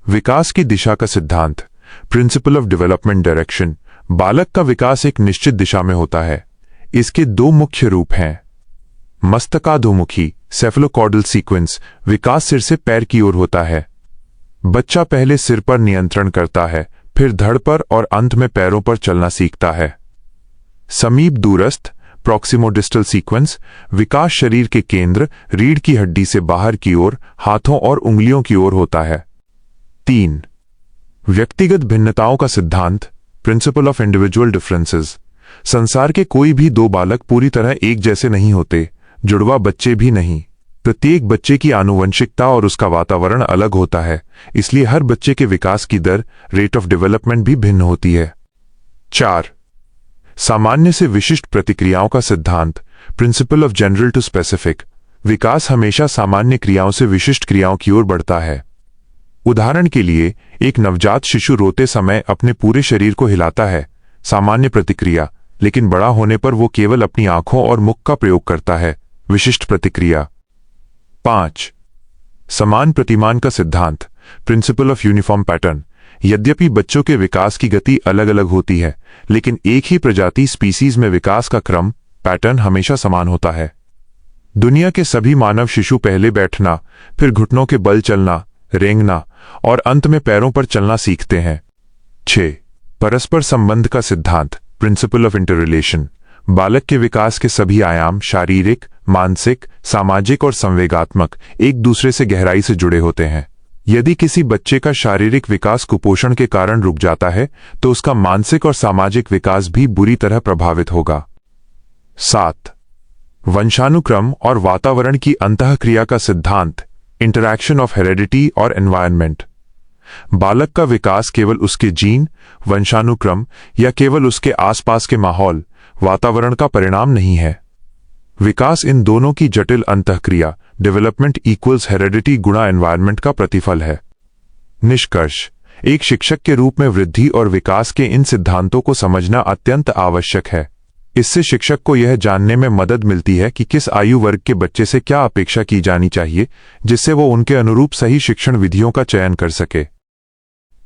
विकास की दिशा का सिद्धांत, प्रिंसिपल ऑफ डेवलपमेंट डायरेक्शन। बालक का विकास एक निश्चित दिशा में होता है। इसके 2 मुख्य रूप हैं। मस्तकाधोमुखी, सेफलोकॉर्डल सीक्वेंस, विकास सिर से पैर की ओर होता है। बच्चा पहले सिर पर नियंत्रण करता है, फिर धड़ पर और अंत में पैरों पर चलना सीखता है। समीप दूरस्थ, प्रॉक्सिमोडिस्टल सीक्वेंस, विकास शरीर के केंद्र रीढ़ की हड्डी से बाहर की ओर हाथों और उंगलियों की ओर होता है। 3. व्यक्तिगत भिन्नताओं का सिद्धांत, प्रिंसिपल ऑफ इंडिविजुअल डिफरेंसेस। संसार के कोई भी दो बालक पूरी तरह एक जैसे नहीं होते, जुड़वा बच्चे भी नहीं। प्रत्येक बच्चे की आनुवंशिकता और उसका वातावरण अलग होता है, इसलिए हर बच्चे के विकास की दर, रेट ऑफ डेवलपमेंट भी भिन्न होती है। 4. सामान्य से विशिष्ट प्रतिक्रियाओं का सिद्धांत, principle of general to specific. विकास हमेशा सामान्य क्रियाओं से विशिष्ट क्रियाओं की ओर बढ़ता है। उदाहरण के लिए, एक नवजात शिशु रोते समय अपने पूरे शरीर को हिलाता है, सामान्य प्रतिक्रिया, लेकिन बड़ा होने पर वो केवल अपनी आंखों और मुख का प्रयोग करता है, विशिष्ट प्रतिक्रिया। 5. समान प्रतिमान का सिद्धांत, प्रिंसिपल ऑफ यूनिफॉर्म पैटर्न। यद्यपि बच्चों के विकास की गति अलग अलग होती है, लेकिन एक ही प्रजाति स्पीसीज में विकास का क्रम, पैटर्न हमेशा समान होता है। दुनिया के सभी मानव शिशु पहले बैठना, फिर घुटनों के बल चलना, रेंगना और अंत में पैरों पर चलना सीखते हैं। 6. परस्पर संबंध का सिद्धांत, प्रिंसिपल ऑफ इंटररिलेशन। बालक के विकास के सभी आयाम शारीरिक, मानसिक, सामाजिक और संवेगात्मक एक दूसरे से गहराई से जुड़े होते हैं। यदि किसी बच्चे का शारीरिक विकास कुपोषण के कारण रुक जाता है, तो उसका मानसिक और सामाजिक विकास भी बुरी तरह प्रभावित होगा। 7. वंशानुक्रम और वातावरण की अंतःक्रिया का सिद्धांत, इंटरैक्शन ऑफ हेरेडिटी और एनवायरनमेंट। बालक का विकास केवल उसके जीन, वंशानुक्रम या केवल उसके आसपास के माहौल, वातावरण का परिणाम नहीं है। विकास इन दोनों की जटिल अंतःक्रिया, डेवलपमेंट इक्वल्स हेरेडिटी गुणा एनवायरनमेंट का प्रतिफल है। निष्कर्ष, एक शिक्षक के रूप में वृद्धि और विकास के इन सिद्धांतों को समझना अत्यंत आवश्यक है। इससे शिक्षक को यह जानने में मदद मिलती है कि किस आयु वर्ग के बच्चे से क्या अपेक्षा की जानी चाहिए, जिससे वो उनके अनुरूप सही शिक्षण विधियों का चयन कर सके।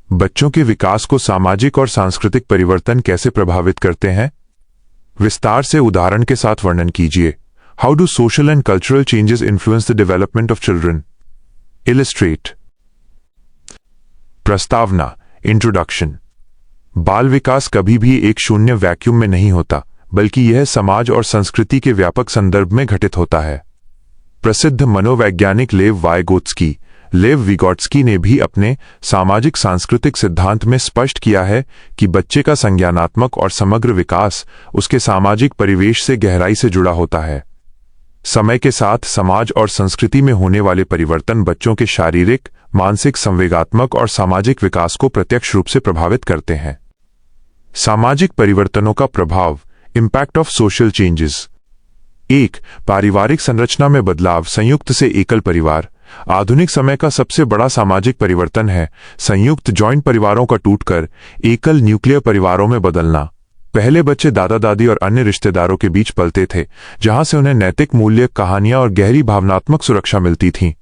बच्चों के विकास को सामाजिक और सांस्कृतिक परिवर्तन कैसे प्रभावित करते हैं? विस्तार से उदाहरण के साथ वर्णन कीजिए। How do social and cultural changes influence the development of children? Illustrate. प्रस्तावना, इंट्रोडक्शन। बाल विकास कभी भी एक शून्य वैक्यूम में नहीं होता, बल्कि यह समाज और संस्कृति के व्यापक संदर्भ में घटित होता है। प्रसिद्ध मनोवैज्ञानिक लेव विगोट्स्की ने भी अपने सामाजिक सांस्कृतिक सिद्धांत में स्पष्ट किया है कि बच्चे का संज्ञानात्मक और समग्र विकास उसके सामाजिक परिवेश से गहराई से जुड़ा होता है। समय के साथ समाज और संस्कृति में होने वाले परिवर्तन बच्चों के शारीरिक, मानसिक, संवेगात्मक और सामाजिक विकास को प्रत्यक्ष रूप से प्रभावित करते हैं। सामाजिक परिवर्तनों का प्रभाव, इम्पैक्ट ऑफ सोशल चेंजेस। 1. पारिवारिक संरचना में बदलाव, संयुक्त से एकल परिवार। आधुनिक समय का सबसे बड़ा सामाजिक परिवर्तन है संयुक्त जॉइंट परिवारों का टूटकर एकल न्यूक्लियर परिवारों में बदलना। पहले बच्चे दादा दादी और अन्य रिश्तेदारों के बीच पलते थे, जहां से उन्हें नैतिक मूल्य, कहानियां और गहरी भावनात्मक सुरक्षा मिलती थी।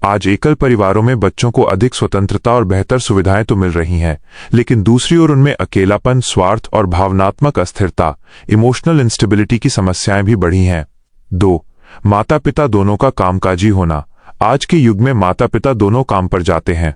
आज एकल परिवारों में बच्चों को अधिक स्वतंत्रता और बेहतर सुविधाएं तो मिल रही हैं, लेकिन दूसरी ओर उनमें अकेलापन, स्वार्थ और भावनात्मक अस्थिरता, इमोशनल इंस्टेबिलिटी की समस्याएं भी बढ़ी हैं। 2. माता पिता दोनों का कामकाजी होना। आज के युग में माता पिता दोनों काम पर जाते हैं।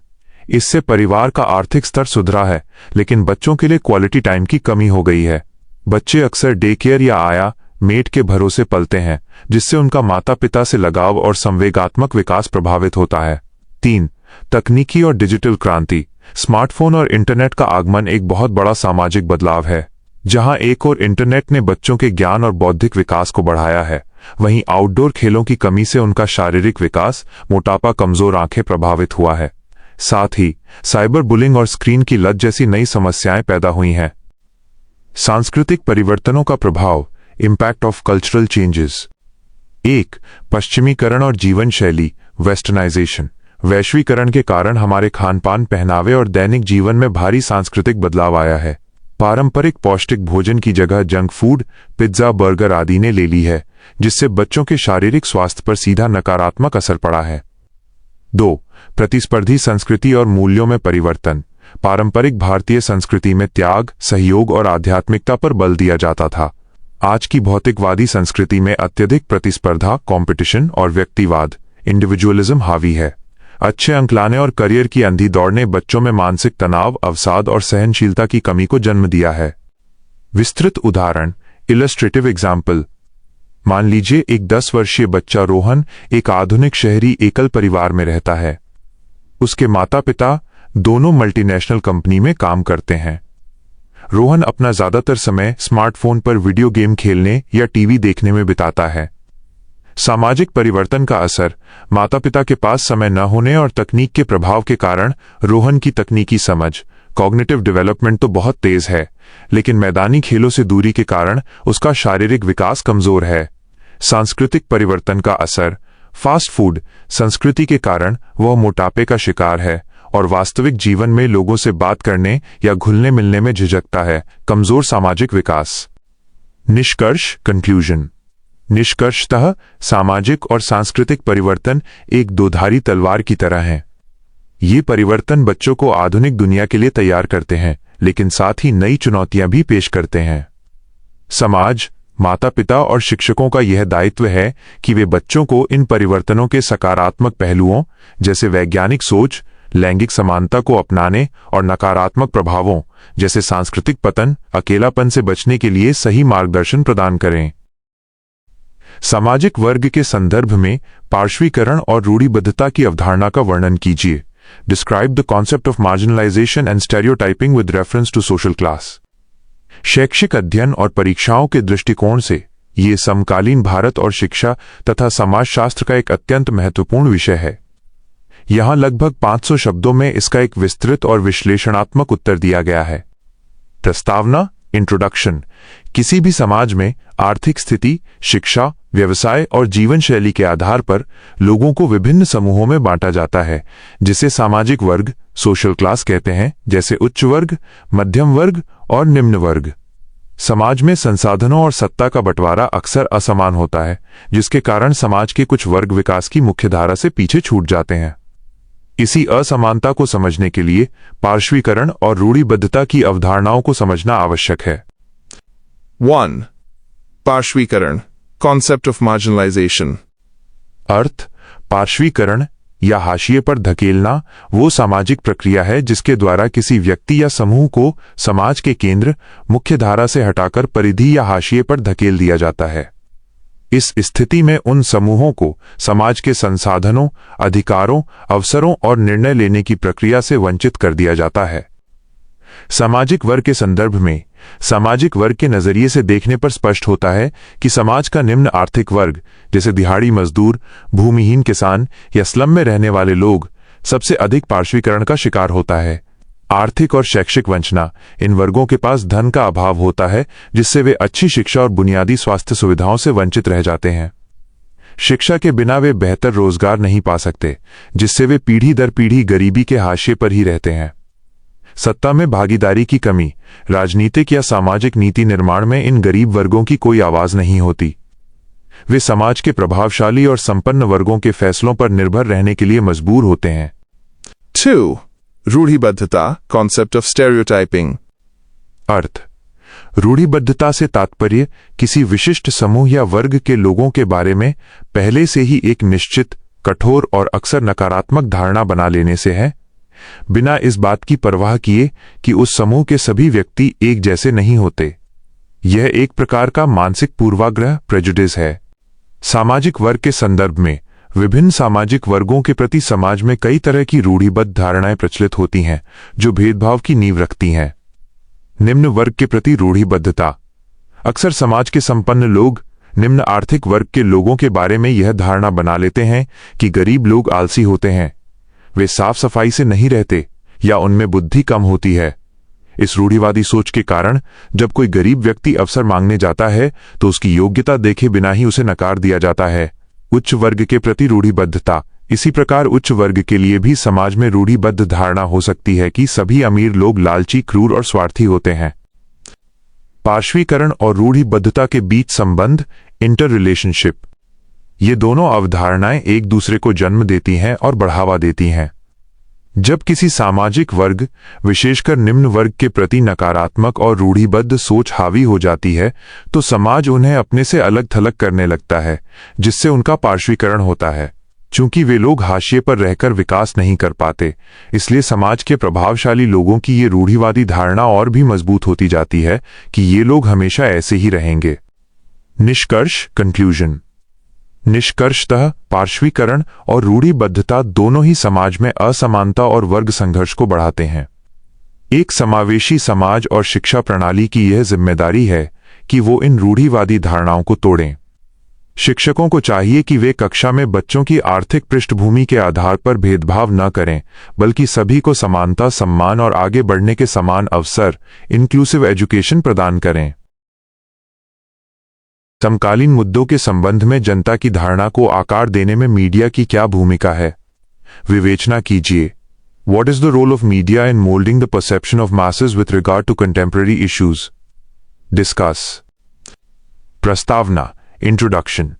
इससे परिवार का आर्थिक स्तर सुधरा है, लेकिन बच्चों के लिए क्वालिटी टाइम की कमी हो गई है। बच्चे अक्सर डे केयर या आया मेड के भरोसे पलते हैं, जिससे उनका माता पिता से लगाव और संवेगात्मक विकास प्रभावित होता है। 3. तकनीकी और डिजिटल क्रांति। स्मार्टफोन और इंटरनेट का आगमन एक बहुत बड़ा सामाजिक बदलाव है। जहां एक ओर इंटरनेट ने बच्चों के ज्ञान और बौद्धिक विकास को बढ़ाया है, वहीं आउटडोर खेलों की कमी से उनका शारीरिक विकास, मोटापा, कमजोर आंखें प्रभावित हुआ है। साथ ही साइबर बुलिंग और स्क्रीन की लत जैसी नई समस्याएं पैदा हुई हैं। सांस्कृतिक परिवर्तनों का प्रभाव, इम्पैक्ट ऑफ कल्चरल चेंजेस। 1. पश्चिमीकरण और जीवन शैली, वेस्टर्नाइजेशन। वैश्वीकरण के कारण हमारे खानपान, पहनावे और दैनिक जीवन में भारी सांस्कृतिक बदलाव आया है। पारंपरिक पौष्टिक भोजन की जगह जंक फूड, पिज्जा, बर्गर आदि ने ले ली है, जिससे बच्चों के शारीरिक स्वास्थ्य पर सीधा नकारात्मक असर पड़ा है। 2. प्रतिस्पर्धी संस्कृति और मूल्यों में परिवर्तन। पारंपरिक भारतीय संस्कृति में त्याग, सहयोग और आध्यात्मिकता पर बल दिया जाता था। आज की भौतिकवादी संस्कृति में अत्यधिक प्रतिस्पर्धा, कंपटीशन और व्यक्तिवाद, इंडिविजुअलिज्म हावी है। अच्छे अंक लाने और करियर की अंधी दौड़ ने बच्चों में मानसिक तनाव, अवसाद और सहनशीलता की कमी को जन्म दिया है। विस्तृत उदाहरण, इलस्ट्रेटिव एग्जाम्पल, मान लीजिए एक 10 वर्षीय बच्चा रोहन एक आधुनिक शहरी एकल परिवार में रहता है। उसके माता पिता दोनों मल्टीनेशनल कंपनी में काम करते हैं। रोहन अपना ज्यादातर समय स्मार्टफोन पर वीडियो गेम खेलने या टीवी देखने में बिताता है। सामाजिक परिवर्तन का असर, माता पिता के पास समय न होने और तकनीक के प्रभाव के कारण रोहन की तकनीकी समझ, कॉग्निटिव डेवलपमेंट तो बहुत तेज है, लेकिन मैदानी खेलों से दूरी के कारण उसका शारीरिक विकास कमजोर है। सांस्कृतिक परिवर्तन का असर, फास्ट फूड संस्कृति के कारण वह मोटापे का शिकार है और वास्तविक जीवन में लोगों से बात करने या घुलने मिलने में झिझकता है। कमजोर सामाजिक विकास। निष्कर्ष, कंक्लूजन। निष्कर्षतः सामाजिक और सांस्कृतिक परिवर्तन एक दोधारी तलवार की तरह हैं। ये परिवर्तन बच्चों को आधुनिक दुनिया के लिए तैयार करते हैं, लेकिन साथ ही नई चुनौतियां भी पेश करते हैं। समाज, माता पिता और शिक्षकों का यह दायित्व है कि वे बच्चों को इन परिवर्तनों के सकारात्मक पहलुओं जैसे वैज्ञानिक सोच, लैंगिक समानता को अपनाने और नकारात्मक प्रभावों जैसे सांस्कृतिक पतन, अकेलापन से बचने के लिए सही मार्गदर्शन प्रदान करें। सामाजिक वर्ग के संदर्भ में पार्श्वीकरण और रूढ़िबद्धता की अवधारणा का वर्णन कीजिए। Describe the concept of marginalization and stereotyping with reference to social class. शैक्षिक अध्ययन और परीक्षाओं के दृष्टिकोण से ये समकालीन भारत और शिक्षा तथा समाजशास्त्र का एक अत्यंत महत्वपूर्ण विषय है। यहां लगभग 500 शब्दों में इसका एक विस्तृत और विश्लेषणात्मक उत्तर दिया गया है। प्रस्तावना, इंट्रोडक्शन। किसी भी समाज में आर्थिक स्थिति, शिक्षा, व्यवसाय और जीवन शैली के आधार पर लोगों को विभिन्न समूहों में बांटा जाता है, जिसे सामाजिक वर्ग, सोशल क्लास कहते हैं, जैसे उच्च वर्ग, मध्यम वर्ग और निम्न वर्ग। समाज में संसाधनों और सत्ता का बंटवारा अक्सर असमान होता है, जिसके कारण समाज के कुछ वर्ग विकास की मुख्यधारा से पीछे छूट जाते हैं। इसी असमानता को समझने के लिए पार्श्वीकरण और रूढ़िबद्धता की अवधारणाओं को समझना आवश्यक है। 1. पार्श्वीकरण, कॉन्सेप्ट ऑफ मार्जिनलाइजेशन। अर्थ, पार्श्वीकरण या हाशिए पर धकेलना वो सामाजिक प्रक्रिया है जिसके द्वारा किसी व्यक्ति या समूह को समाज के केंद्र, मुख्यधारा से हटाकर परिधि या हाशिए पर धकेल दिया जाता है। इस स्थिति में उन समूहों को समाज के संसाधनों, अधिकारों, अवसरों और निर्णय लेने की प्रक्रिया से वंचित कर दिया जाता है। सामाजिक वर्ग के संदर्भ में सामाजिक वर्ग के नजरिए से देखने पर स्पष्ट होता है कि समाज का निम्न आर्थिक वर्ग, जैसे दिहाड़ी मजदूर, भूमिहीन किसान या स्लम में रहने वाले लोग, सबसे अधिक पार्श्वीकरण का शिकार होता है। आर्थिक और शैक्षिक वंचना, इन वर्गों के पास धन का अभाव होता है, जिससे वे अच्छी शिक्षा और बुनियादी स्वास्थ्य सुविधाओं से वंचित रह जाते हैं। शिक्षा के बिना वे बेहतर रोजगार नहीं पा सकते, जिससे वे पीढ़ी दर पीढ़ी गरीबी के हाशिए पर ही रहते हैं। सत्ता में भागीदारी की कमी, राजनीतिक या सामाजिक नीति निर्माण में इन गरीब वर्गों की कोई आवाज नहीं होती। वे समाज के प्रभावशाली और संपन्न वर्गों के फैसलों पर निर्भर रहने के लिए मजबूर होते हैं। 2. रूढ़िबद्धता, कॉन्सेप्ट ऑफ स्टेरियोटाइपिंग। अर्थ, रूढ़िबद्धता से तात्पर्य किसी विशिष्ट समूह या वर्ग के लोगों के बारे में पहले से ही एक निश्चित, कठोर और अक्सर नकारात्मक धारणा बना लेने से है, बिना इस बात की परवाह किए कि उस समूह के सभी व्यक्ति एक जैसे नहीं होते। यह एक प्रकार का मानसिक पूर्वाग्रह, प्रेजुडिस है। सामाजिक वर्ग के संदर्भ में विभिन्न सामाजिक वर्गों के प्रति समाज में कई तरह की रूढ़िबद्ध धारणाएं प्रचलित होती हैं, जो भेदभाव की नींव रखती हैं। निम्न वर्ग के प्रति रूढ़िबद्धता। अक्सर समाज के संपन्न लोग निम्न आर्थिक वर्ग के लोगों के बारे में यह धारणा बना लेते हैं कि गरीब लोग आलसी होते हैं, वे साफ सफाई से नहीं रहते या उनमें बुद्धि कम होती है। इस रूढ़िवादी सोच के कारण जब कोई गरीब व्यक्ति अवसर मांगने जाता है तो उसकी योग्यता देखे बिना ही उसे नकार दिया जाता है। उच्च वर्ग के प्रति रूढ़िबद्धता। इसी प्रकार उच्च वर्ग के लिए भी समाज में रूढ़िबद्ध धारणा हो सकती है कि सभी अमीर लोग लालची, क्रूर और स्वार्थी होते हैं। पार्श्वीकरण और रूढ़िबद्धता के बीच संबंध, इंटर रिलेशनशिप। ये दोनों अवधारणाएं एक दूसरे को जन्म देती हैं और बढ़ावा देती हैं। जब किसी सामाजिक वर्ग, विशेषकर निम्न वर्ग के प्रति नकारात्मक और रूढ़िबद्ध सोच हावी हो जाती है, तो समाज उन्हें अपने से अलग थलग करने लगता है, जिससे उनका पार्श्वीकरण होता है। चूंकि वे लोग हाशिए पर रहकर विकास नहीं कर पाते, इसलिए समाज के प्रभावशाली लोगों की ये रूढ़िवादी धारणा और भी मजबूत होती जाती है कि ये लोग हमेशा ऐसे ही रहेंगे। निष्कर्ष, कंक्लूजन। निष्कर्षतः पार्श्वीकरण और रूढ़िबद्धता दोनों ही समाज में असमानता और वर्ग संघर्ष को बढ़ाते हैं। एक समावेशी समाज और शिक्षा प्रणाली की यह जिम्मेदारी है कि वो इन रूढ़िवादी धारणाओं को तोड़ें। शिक्षकों को चाहिए कि वे कक्षा में बच्चों की आर्थिक पृष्ठभूमि के आधार पर भेदभाव न करें, बल्कि सभी को समानता, सम्मान और आगे बढ़ने के समान अवसर, इंक्लूसिव एजुकेशन प्रदान करें। समकालीन मुद्दों के संबंध में जनता की धारणा को आकार देने में मीडिया की क्या भूमिका है? विवेचना कीजिए। What is the role of media in molding the perception of masses with regard to contemporary issues? Discuss. प्रस्तावना, इंट्रोडक्शन।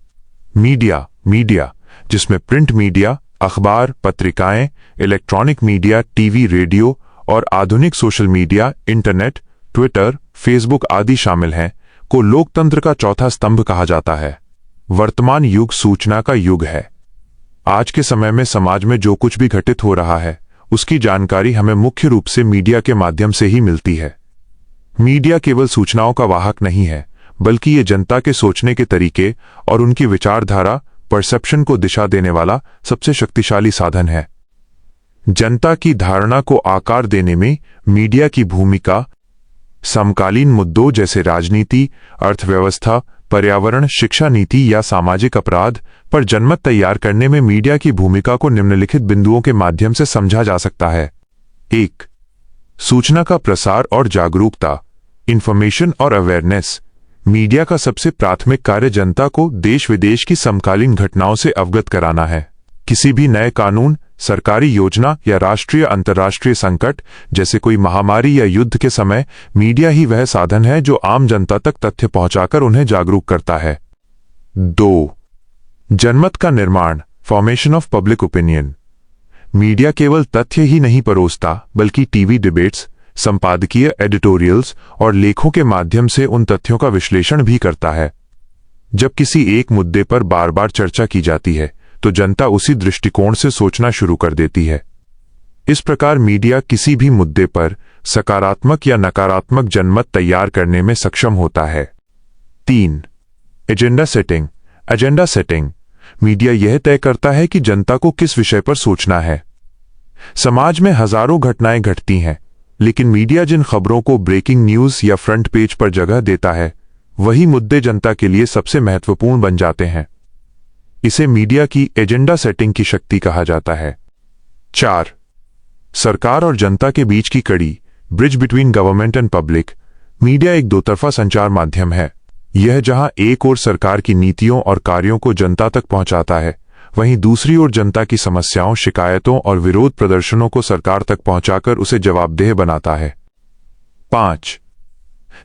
मीडिया, जिसमें प्रिंट मीडिया, अखबार, पत्रिकाएं, इलेक्ट्रॉनिक मीडिया, टीवी, रेडियो और आधुनिक social media, internet, Twitter, Facebook आदि शामिल हैं, को लोकतंत्र का चौथा स्तंभ कहा जाता है। वर्तमान युग सूचना का युग है। आज के समय में समाज में जो कुछ भी घटित हो रहा है, उसकी जानकारी हमें मुख्य रूप से मीडिया के माध्यम से ही मिलती है। मीडिया केवल सूचनाओं का वाहक नहीं है, बल्कि ये जनता के सोचने के तरीके और उनकी विचारधारा, परसेप्शन को दिशा देने वाला सबसे शक्तिशाली साधन है। जनता की धारणा को आकार देने में मीडिया की भूमिका समकालीन मुद्दों जैसे राजनीति, अर्थव्यवस्था, पर्यावरण, शिक्षा नीति या सामाजिक अपराध पर जनमत तैयार करने में मीडिया की भूमिका को निम्नलिखित बिंदुओं के माध्यम से समझा जा सकता है। 1. सूचना का प्रसार और जागरूकता, इंफॉर्मेशन और अवेयरनेस। मीडिया का सबसे प्राथमिक कार्य जनता को देश विदेश की समकालीन घटनाओं से अवगत कराना है। किसी भी नए कानून, सरकारी योजना या राष्ट्रीय अंतर्राष्ट्रीय संकट जैसे कोई महामारी या युद्ध के समय मीडिया ही वह साधन है जो आम जनता तक तथ्य पहुंचाकर उन्हें जागरूक करता है। 2. जनमत का निर्माण, formation of public opinion. Media केवल तथ्य ही नहीं परोसता, बल्कि टीवी डिबेट्स, संपादकीय एडिटोरियल्स और लेखों के माध्यम से उन तथ्यों का विश्लेषण भी करता है। जब किसी एक मुद्दे पर बार बार चर्चा की जाती है, तो जनता उसी दृष्टिकोण से सोचना शुरू कर देती है। इस प्रकार मीडिया किसी भी मुद्दे पर सकारात्मक या नकारात्मक जनमत तैयार करने में सक्षम होता है। 3. Agenda setting, agenda setting. Media यह तय करता है कि जनता को किस विषय पर सोचना है। समाज में हजारों घटनाएं घटती हैं, लेकिन मीडिया जिन खबरों को ब्रेकिंग न्यूज या फ्रंट पेज पर जगह देता है, वही मुद्दे जनता के लिए सबसे महत्वपूर्ण बन जाते हैं। इसे मीडिया की एजेंडा सेटिंग की शक्ति कहा जाता है। 4. सरकार और जनता के बीच की कड़ी, bridge between government and public. Media एक दोतरफा संचार माध्यम है। यह जहां एक ओर सरकार की नीतियों और कार्यों को जनता तक पहुंचाता है, वहीं दूसरी ओर जनता की समस्याओं, शिकायतों और विरोध प्रदर्शनों को सरकार तक पहुंचाकर उसे जवाबदेह बनाता है। 5.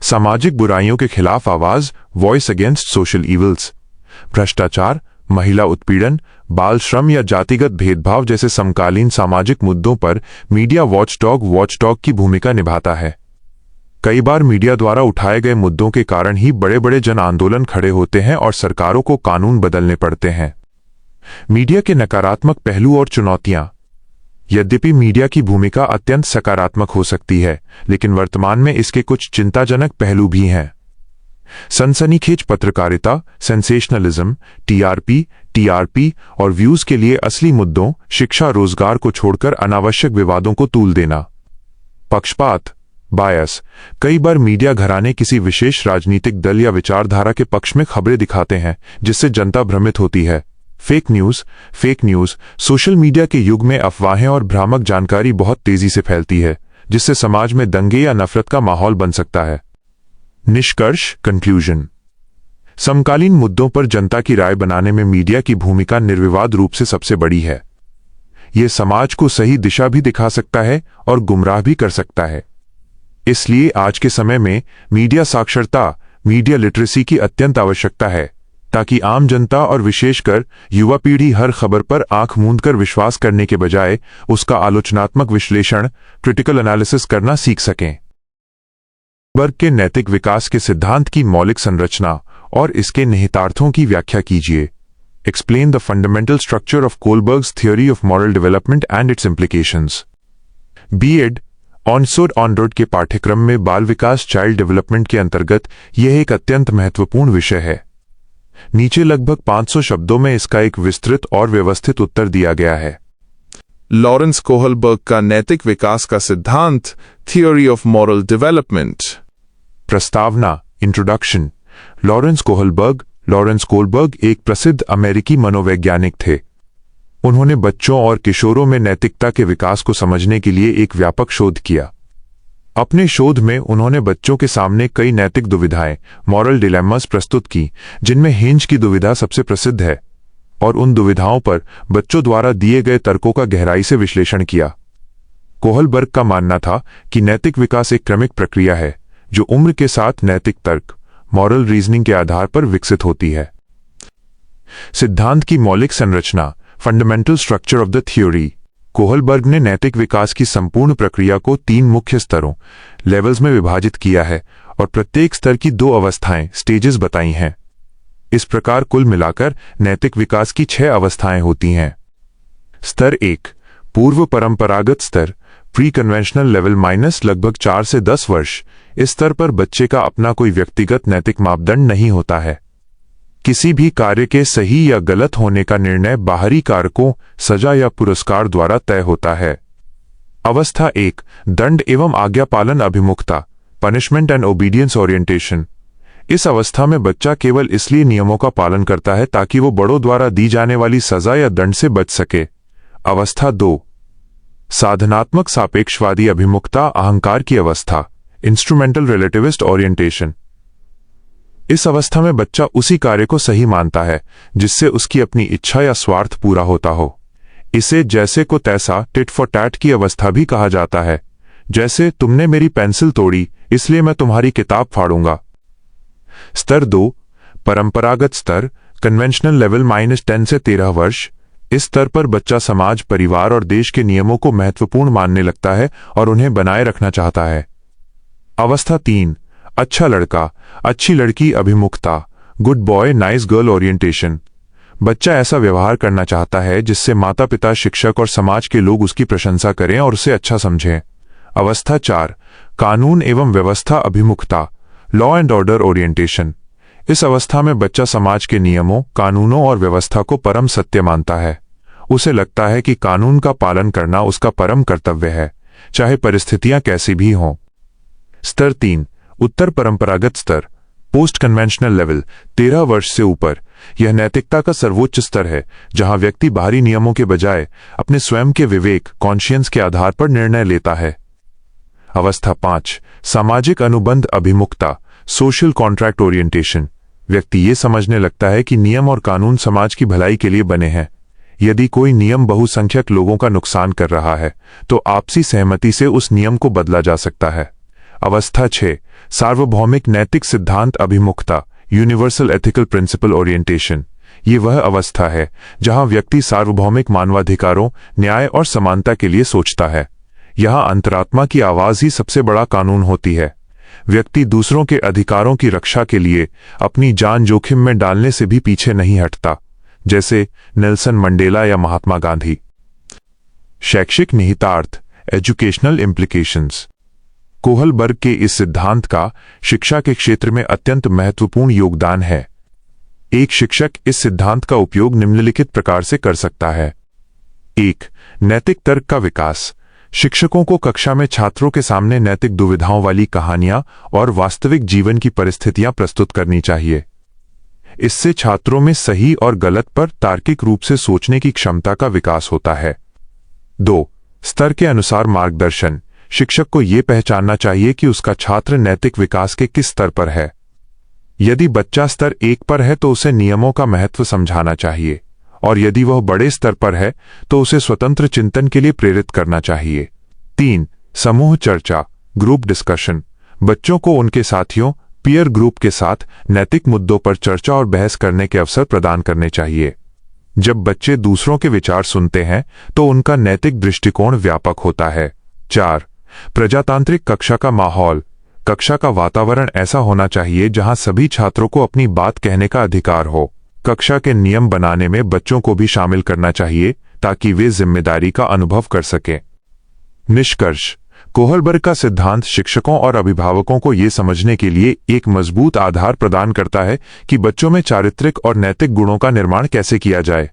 सामाजिक बुराइयों के खिलाफ आवाज, वॉइस अगेंस्ट सोशल इविल्स। भ्रष्टाचार, महिला उत्पीड़न, बाल श्रम या जातिगत भेदभाव जैसे समकालीन सामाजिक मुद्दों पर मीडिया वॉचडॉग की भूमिका निभाता है। कई बार मीडिया द्वारा उठाए गए मुद्दों के कारण ही बड़े बड़े जन आंदोलन खड़े होते हैं और सरकारों को कानून बदलने पड़ते हैं। मीडिया के नकारात्मक पहलू और चुनौतियां। यद्यपि मीडिया की भूमिका अत्यंत सकारात्मक हो सकती है, लेकिन वर्तमान में इसके कुछ चिंताजनक पहलू भी हैं। सनसनीखेज पत्रकारिता, सेंसेशनलिज्म, टीआरपी और व्यूज के लिए असली मुद्दों, शिक्षा, रोजगार को छोड़कर अनावश्यक विवादों को तूल देना। पक्षपात, बायस। कई बार मीडिया घराने किसी विशेष राजनीतिक दल या विचारधारा के पक्ष में खबरें दिखाते हैं, जिससे जनता भ्रमित होती है। Fake news. सोशल मीडिया के युग में अफवाहें और भ्रामक जानकारी बहुत तेजी से फैलती है, जिससे समाज में दंगे या नफरत का माहौल बन सकता है। निष्कर्ष, कंक्लूजन। समकालीन मुद्दों पर जनता की राय बनाने में मीडिया की भूमिका निर्विवाद रूप से सबसे बड़ी है। यह समाज को सही दिशा भी दिखा सकता है और गुमराह भी कर सकता है। इसलिए आज के समय में मीडिया साक्षरता, मीडिया लिटरेसी की अत्यंत आवश्यकता है, ताकि आम जनता और विशेषकर युवा पीढ़ी हर खबर पर आंख मूंदकर विश्वास करने के बजाय उसका आलोचनात्मक विश्लेषण, क्रिटिकल एनालिसिस करना सीख सकें। वर्ग के नैतिक विकास के सिद्धांत की मौलिक संरचना और इसके निहितार्थों की व्याख्या कीजिए। Explain the fundamental structure of Kohlberg's theory of moral development and its implications. B.Ed. ऑनसोड ऑन-रोड के पाठ्यक्रम में बाल विकास चाइल्ड डेवलपमेंट के अंतर्गत यह एक अत्यंत महत्वपूर्ण विषय है। नीचे लगभग 500 शब्दों में इसका एक विस्तृत और व्यवस्थित उत्तर दिया गया है। लॉरेंस कोहलबर्ग का नैतिक विकास का सिद्धांत, थियोरी ऑफ मॉरल डेवलपमेंट। प्रस्तावना, इंट्रोडक्शन। लॉरेंस कोहलबर्ग एक प्रसिद्ध अमेरिकी मनोवैज्ञानिक थे। उन्होंने बच्चों और किशोरों में नैतिकता के विकास को समझने के लिए एक व्यापक शोध किया। अपने शोध में उन्होंने बच्चों के सामने कई नैतिक दुविधाएं, मॉरल डिलेमास प्रस्तुत की, जिनमें हिंज की दुविधा सबसे प्रसिद्ध है, और उन दुविधाओं पर बच्चों द्वारा दिए गए तर्कों का गहराई से विश्लेषण किया। कोहलबर्ग का मानना था कि नैतिक विकास एक क्रमिक प्रक्रिया है जो उम्र के साथ नैतिक तर्क, मॉरल रीजनिंग के आधार पर विकसित होती है। सिद्धांत की मौलिक संरचना, fundamental structure of the theory. Kohlberg ने नैतिक विकास की संपूर्ण प्रक्रिया को 3 मुख्य स्तरों, लेवल्स में विभाजित किया है और प्रत्येक स्तर की 2 अवस्थाएं, स्टेजेस बताई हैं। इस प्रकार कुल मिलाकर नैतिक विकास की 6 अवस्थाएं होती हैं। स्तर 1, पूर्व परंपरागत स्तर, प्री कन्वेंशनल लेवल, लगभग 4 से 10 वर्ष। इस स्तर पर बच्चे का अपना कोई व्यक्तिगत नैतिक मापदंड नहीं होता है। किसी भी कार्य के सही या गलत होने का निर्णय बाहरी कारकों, सजा या पुरस्कार द्वारा तय होता है। अवस्था 1, दंड एवं आज्ञा पालन अभिमुखता, पनिशमेंट एंड ओबीडियंस ओरिएंटेशन। इस अवस्था में बच्चा केवल इसलिए नियमों का पालन करता है ताकि वो बड़ों द्वारा दी जाने वाली सजा या दंड से बच सके। अवस्था 2, साधनात्मक सापेक्षवादी अभिमुखता, अहंकार की अवस्था, इंस्ट्रूमेंटल रिलेटिविस्ट ओरिएंटेशन। इस अवस्था में बच्चा उसी कार्य को सही मानता है जिससे उसकी अपनी इच्छा या स्वार्थ पूरा होता हो। इसे जैसे को तैसा, टिट फॉर टैट की अवस्था भी कहा जाता है। जैसे तुमने मेरी पेंसिल तोड़ी इसलिए मैं तुम्हारी किताब फाड़ूंगा। स्तर 2, परंपरागत स्तर, कन्वेंशनल लेवल, -10 से 13 वर्ष। इस स्तर पर बच्चा समाज, परिवार और देश के नियमों को महत्वपूर्ण मानने लगता है और उन्हें बनाए रखना चाहता है। अवस्था 3, अच्छा लड़का, अच्छी लड़की अभिमुखता, good boy nice girl orientation. बच्चा ऐसा व्यवहार करना चाहता है जिससे माता पिता, शिक्षक और समाज के लोग उसकी प्रशंसा करें और उसे अच्छा समझें। अवस्था 4, कानून एवं व्यवस्था अभिमुखता, लॉ एंड ऑर्डर ओरिएंटेशन। इस अवस्था में बच्चा समाज के नियमों, कानूनों और व्यवस्था को परम सत्य मानता है। उसे लगता है कि कानून का पालन करना उसका परम कर्तव्य है, चाहे परिस्थितियां कैसी भी हों। स्तर 3, उत्तर परंपरागत स्तर, पोस्ट कन्वेंशनल लेवल, 13 वर्ष से ऊपर। यह नैतिकता का सर्वोच्च स्तर है जहां व्यक्ति बाहरी नियमों के बजाय अपने स्वयं के विवेक, कॉन्शियंस के आधार पर निर्णय लेता है। अवस्था 5, सामाजिक अनुबंध अभिमुखता, सोशल कॉन्ट्रैक्ट ओरिएंटेशन। व्यक्ति ये समझने लगता है कि नियम और कानून समाज की भलाई के लिए बने हैं। यदि कोई नियम बहुसंख्यक लोगों का नुकसान कर रहा है तो आपसी सहमति से उस नियम को बदला जा सकता है। अवस्था 6, सार्वभौमिक नैतिक सिद्धांत अभिमुखता, यूनिवर्सल एथिकल प्रिंसिपल ओरिएंटेशन। ये वह अवस्था है जहां व्यक्ति सार्वभौमिक मानवाधिकारों, न्याय और समानता के लिए सोचता है। यहां अंतरात्मा की आवाज ही सबसे बड़ा कानून होती है। व्यक्ति दूसरों के अधिकारों की रक्षा के लिए अपनी जान जोखिम में डालने से भी पीछे नहीं हटता, जैसे नेल्सन मंडेला या महात्मा गांधी। शैक्षिक निहितार्थ, एजुकेशनल इम्प्लीकेशंस। कोहलबर्ग के इस सिद्धांत का शिक्षा के क्षेत्र में अत्यंत महत्वपूर्ण योगदान है। एक शिक्षक इस सिद्धांत का उपयोग निम्नलिखित प्रकार से कर सकता है। 1, नैतिक तर्क का विकास। शिक्षकों को कक्षा में छात्रों के सामने नैतिक दुविधाओं वाली कहानियां और वास्तविक जीवन की परिस्थितियां प्रस्तुत करनी चाहिए। इससे छात्रों में सही और गलत पर तार्किक रूप से सोचने की क्षमता का विकास होता है। 2, स्तर के अनुसार मार्गदर्शन। शिक्षक को यह पहचानना चाहिए कि उसका छात्र नैतिक विकास के किस स्तर पर है। यदि बच्चा स्तर 1 पर है तो उसे नियमों का महत्व समझाना चाहिए, और यदि वह बड़े स्तर पर है तो उसे स्वतंत्र चिंतन के लिए प्रेरित करना चाहिए। 3, समूह चर्चा, ग्रुप डिस्कशन। बच्चों को उनके साथियों, पीयर ग्रुप के साथ नैतिक मुद्दों पर चर्चा और बहस करने के अवसर प्रदान करने चाहिए। जब बच्चे दूसरों के विचार सुनते हैं तो उनका नैतिक दृष्टिकोण व्यापक होता है। 4, प्रजातांत्रिक कक्षा का माहौल। कक्षा का वातावरण ऐसा होना चाहिए जहां सभी छात्रों को अपनी बात कहने का अधिकार हो। कक्षा के नियम बनाने में बच्चों को भी शामिल करना चाहिए ताकि वे जिम्मेदारी का अनुभव कर सकें। निष्कर्ष: कोहलबर्ग का सिद्धांत शिक्षकों और अभिभावकों को ये समझने के लिए एक मजबूत आधार प्रदान करता है कि बच्चों में चारित्रिक और नैतिक गुणों का निर्माण कैसे किया जाए।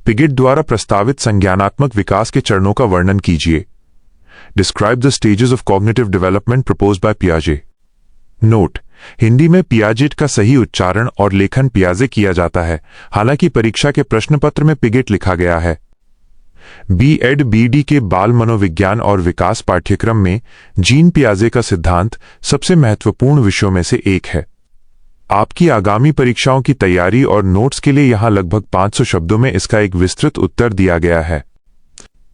पिगेट द्वारा प्रस्तावित संज्ञानात्मक विकास के चरणों का वर्णन कीजिए। Describe the stages of cognitive development proposed by पियाजे। नोट: हिंदी में पियाजेट का सही उच्चारण और लेखन पियाजे किया जाता है, हालांकि परीक्षा के प्रश्नपत्र में पिगेट लिखा गया है। B.Ed. B.D. के बाल मनोविज्ञान और विकास पाठ्यक्रम में जीन पियाजे का सिद्धांत सबसे महत्वपूर्ण विषयों में से एक है। आपकी आगामी परीक्षाओं की तैयारी और नोट्स के लिए यहां लगभग 500 शब्दों में इसका एक विस्तृत उत्तर दिया गया है।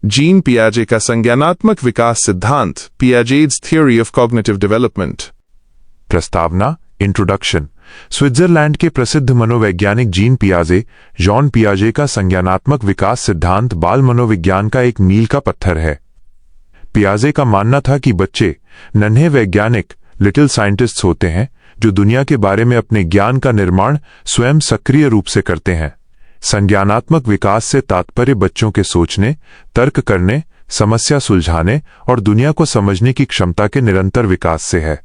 जीन पियाजे का संज्ञानात्मक विकास सिद्धांत, पियाजेज थ्योरी ऑफ कॉग्निटिव डेवलपमेंट। प्रस्तावना: इंट्रोडक्शन। स्विट्जरलैंड के प्रसिद्ध मनोवैज्ञानिक जीन पियाजे, जॉन पियाजे का संज्ञानात्मक विकास सिद्धांत बाल मनोविज्ञान का एक मील का पत्थर है। पियाजे का मानना था कि बच्चे नन्हे वैज्ञानिक, लिटिल साइंटिस्ट्स होते हैं जो दुनिया के बारे में अपने ज्ञान का निर्माण स्वयं सक्रिय रूप से करते हैं। संज्ञानात्मक विकास से तात्पर्य बच्चों के सोचने, तर्क करने, समस्या सुलझाने और दुनिया को समझने की क्षमता के निरंतर विकास से है।